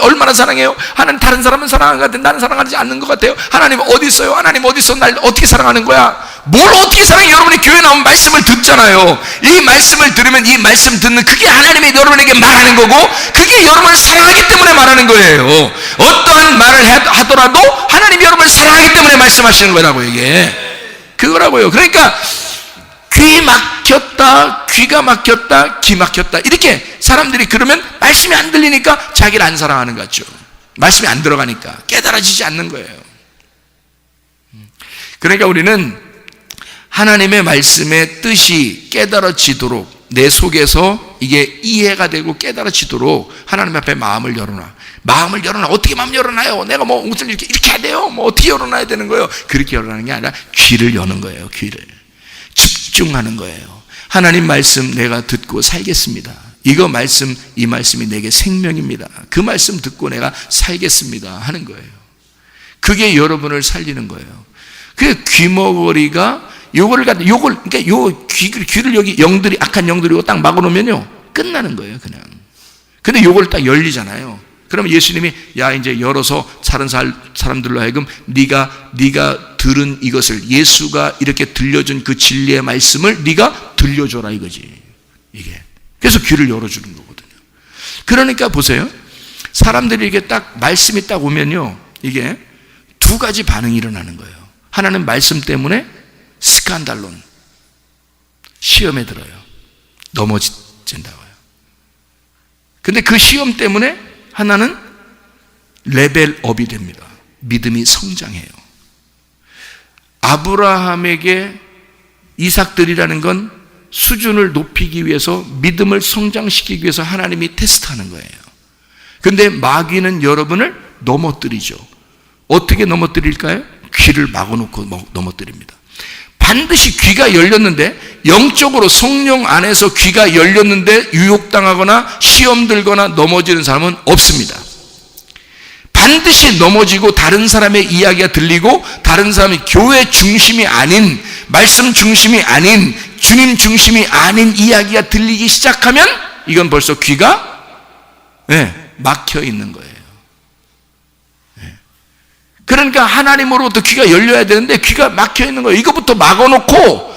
얼마나 사랑해요? 하나님 다른 사람은 사랑하는 것 같은데 나는 사랑하지 않는 것 같아요. 하나님 어디 있어요? 하나님 어디 있어? 날 어떻게 사랑하는 거야? 뭘 어떻게 사랑해? 여러분이 교회 나오면 말씀을 듣잖아요. 이 말씀을 들으면 이 말씀 듣는, 그게 하나님이 여러분에게 말하는 거고, 그게 여러분을 사랑하기 때문에 말하는 거예요. 어떠한 말을 하더라도 하나님이 여러분을 사랑하기 때문에 말씀하시는 거라고, 이게 그거라고요. 그러니까 귀 막혔다, 귀가 막혔다, 귀 막혔다, 이렇게 사람들이 그러면 말씀이 안 들리니까 자기를 안 사랑하는 것 같죠. 말씀이 안 들어가니까 깨달아지지 않는 거예요. 그러니까 우리는 하나님의 말씀의 뜻이 깨달아지도록, 내 속에서 이게 이해가 되고 깨달아지도록 하나님 앞에 마음을 열어놔. 마음을 열어놔. 어떻게 마음 열어놔요? 내가 뭐 옷을 이렇게 해야 돼요? 뭐 어떻게 열어놔야 되는 거예요? 그렇게 열어놔는 게 아니라 귀를 여는 거예요. 귀를 집중하는 거예요. 하나님 말씀 내가 듣고 살겠습니다. 이거 말씀, 이 말씀이 내게 생명입니다. 그 말씀 듣고 내가 살겠습니다 하는 거예요. 그게 여러분을 살리는 거예요. 그 귀머거리가 그러니까 요 귀를 여기 영들이, 악한 영들이 딱 막아놓으면요 끝나는 거예요, 그냥. 근데 요걸 딱 열리잖아요. 그러면 예수님이 야, 이제 열어서 다른 사람들로 하여금 네가 들은 이것을, 예수가 이렇게 들려준 그 진리의 말씀을 네가 들려줘라, 이거지, 이게. 그래서 귀를 열어주는 거거든요. 그러니까 보세요, 사람들이 이게 딱 말씀이 딱 오면요, 이게 두 가지 반응이 일어나는 거예요. 하나는 말씀 때문에 스칸달론, 시험에 들어요. 넘어진다고요. 근데 그 시험 때문에 하나는 레벨업이 됩니다. 믿음이 성장해요. 아브라함에게 이삭들이라는 건 수준을 높이기 위해서, 믿음을 성장시키기 위해서 하나님이 테스트하는 거예요. 근데 마귀는 여러분을 넘어뜨리죠. 어떻게 넘어뜨릴까요? 귀를 막아놓고 넘어뜨립니다. 반드시 귀가 열렸는데, 영적으로 성령 안에서 귀가 열렸는데 유혹당하거나 시험 들거나 넘어지는 사람은 없습니다. 반드시 넘어지고 다른 사람의 이야기가 들리고, 다른 사람이 교회 중심이 아닌, 말씀 중심이 아닌, 주님 중심이 아닌 이야기가 들리기 시작하면 이건 벌써 귀가 막혀 있는 거예요. 그러니까 하나님으로부터 귀가 열려야 되는데 귀가 막혀 있는 거예요. 이거부터 막아놓고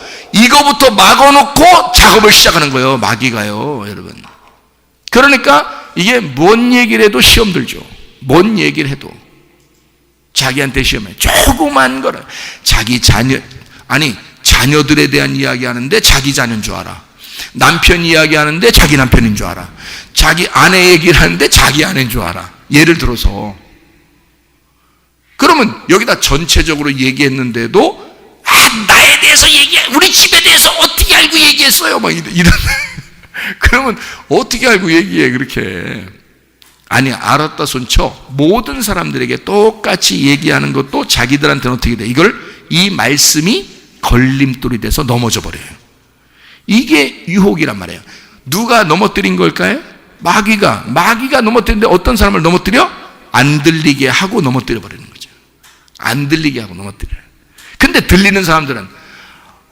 작업을 시작하는 거예요, 마귀가요, 여러분. 그러니까 이게 뭔 얘기를 해도 시험 들죠. 뭔 얘기를 해도 자기한테 시험해. 조그만 거를 자기 자녀들에 대한 이야기 하는데 자기 자녀인 줄 알아. 남편 이야기 하는데 자기 남편인 줄 알아. 자기 아내 얘기를 하는데 자기 아내인 줄 알아. 예를 들어서. 그러면 여기다 전체적으로 얘기했는데도 나에 대해서 우리 집에 대해서 어떻게 알고 얘기했어요? 막 이런. 그러면 어떻게 알고 얘기해, 그렇게. 아니, 알았다 손쳐. 모든 사람들에게 똑같이 얘기하는 것도 자기들한테는 어떻게 돼? 이 말씀이 걸림돌이 돼서 넘어져 버려요. 이게 유혹이란 말이에요. 누가 넘어뜨린 걸까요? 마귀가 넘어뜨리는데 어떤 사람을 넘어뜨려? 안 들리게 하고 넘어뜨려 버리는 거죠. 안 들리게 하고 넘어뜨려요. 근데 들리는 사람들은,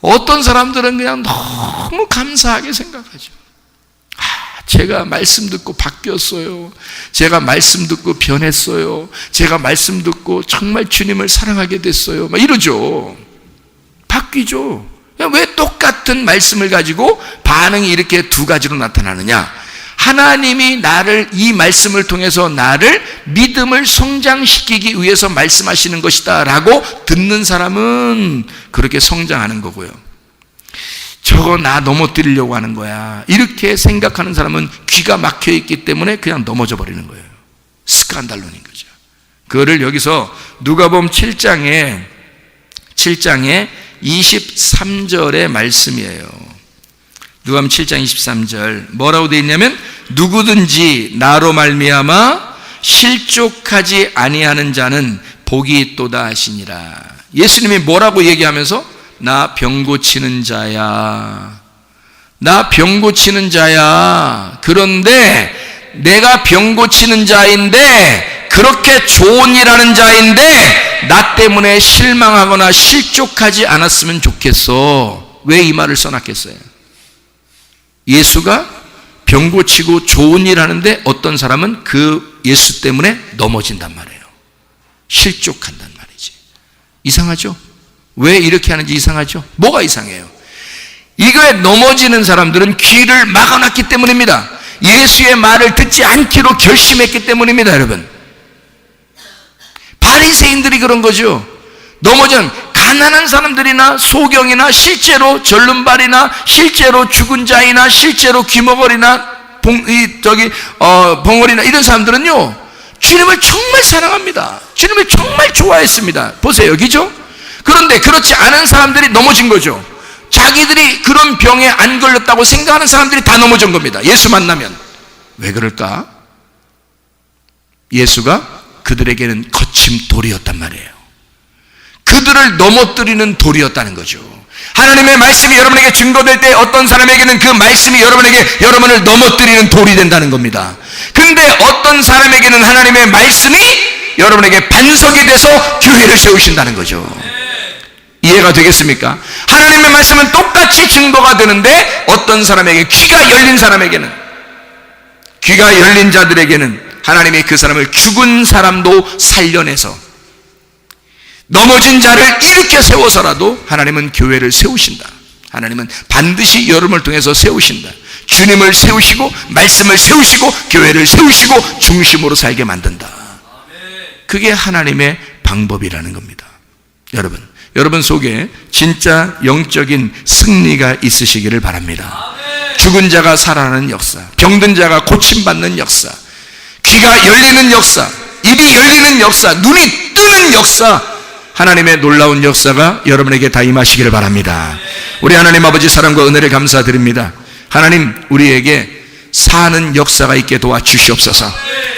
어떤 사람들은 그냥 너무 감사하게 생각하죠. 제가 말씀 듣고 바뀌었어요. 제가 말씀 듣고 변했어요. 제가 말씀 듣고 정말 주님을 사랑하게 됐어요. 막 이러죠. 바뀌죠. 왜 똑같은 말씀을 가지고 반응이 이렇게 두 가지로 나타나느냐? 하나님이 이 말씀을 통해서 나를 믿음을 성장시키기 위해서 말씀하시는 것이다 라고 듣는 사람은 그렇게 성장하는 거고요. 저거 나 넘어뜨리려고 하는 거야, 이렇게 생각하는 사람은 귀가 막혀 있기 때문에 그냥 넘어져 버리는 거예요. 스칸달론인 거죠. 그거를 여기서 누가복음 7장에 23절의 말씀이에요. 누가복음 7장 23절 뭐라고 되어 있냐면, 누구든지 나로 말미암아 실족하지 아니하는 자는 복이 있도다 하시니라. 예수님이 뭐라고 얘기하면서, 나 병 고치는 자야. 나 병 고치는 자야. 그런데 내가 병 고치는 자인데 그렇게 좋은 일하는 자인데 나 때문에 실망하거나 실족하지 않았으면 좋겠어. 왜 이 말을 써놨겠어요? 예수가 병 고치고 좋은 일 하는데 어떤 사람은 그 예수 때문에 넘어진단 말이에요. 실족한단 말이지. 이상하죠? 왜 이렇게 하는지 이상하죠? 뭐가 이상해요? 이거에 넘어지는 사람들은 귀를 막아놨기 때문입니다. 예수의 말을 듣지 않기로 결심했기 때문입니다, 여러분. 바리새인들이 그런 거죠. 넘어진 가난한 사람들이나 소경이나 실제로 절름발이나 실제로 죽은 자이나 실제로 귀머거리나 벙어리나 이런 사람들은요, 주님을 정말 사랑합니다. 주님을 정말 좋아했습니다. 보세요, 여기죠? 그런데 그렇지 않은 사람들이 넘어진 거죠. 자기들이 그런 병에 안 걸렸다고 생각하는 사람들이 다 넘어진 겁니다. 예수 만나면. 왜 그럴까? 예수가 그들에게는 거친 돌이었단 말이에요. 그들을 넘어뜨리는 돌이었다는 거죠. 하나님의 말씀이 여러분에게 증거될 때 어떤 사람에게는 그 말씀이 여러분을 넘어뜨리는 돌이 된다는 겁니다. 근데 어떤 사람에게는 하나님의 말씀이 여러분에게 반석이 돼서 교회를 세우신다는 거죠. 이해가 되겠습니까? 하나님의 말씀은 똑같이 증거가 되는데 어떤 사람에게, 귀가 열린 사람에게는, 귀가 열린 자들에게는 하나님이 그 사람을 죽은 사람도 살려내서 넘어진 자를 일으켜 세워서라도 하나님은 교회를 세우신다. 하나님은 반드시 여러분을 통해서 세우신다. 주님을 세우시고 말씀을 세우시고 교회를 세우시고 중심으로 살게 만든다. 그게 하나님의 방법이라는 겁니다. 여러분 속에 진짜 영적인 승리가 있으시기를 바랍니다. 죽은 자가 살아나는 역사, 병든 자가 고침받는 역사, 귀가 열리는 역사, 입이 열리는 역사, 눈이 뜨는 역사, 하나님의 놀라운 역사가 여러분에게 다 임하시기를 바랍니다. 우리 하나님 아버지 사랑과 은혜를 감사드립니다. 하나님, 우리에게 사는 역사가 있게 도와주시옵소서.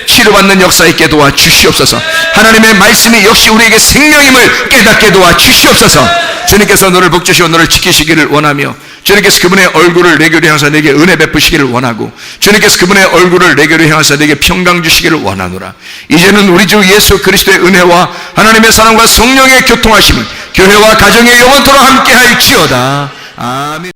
치료받는 역사 있게 도와주시옵소서. 하나님의 말씀이 역시 우리에게 생명임을 깨닫게 도와주시옵소서. 주님께서 너를 복주시고 너를 지키시기를 원하며, 주님께서 그분의 얼굴을 내게로 향하사 내게 은혜 베푸시기를 원하고, 주님께서 그분의 얼굴을 내게로 향하사 내게 평강 주시기를 원하노라. 이제는 우리 주 예수 그리스도의 은혜와 하나님의 사랑과 성령의 교통하심이 교회와 가정의 영원토록 함께할지어다. 아멘.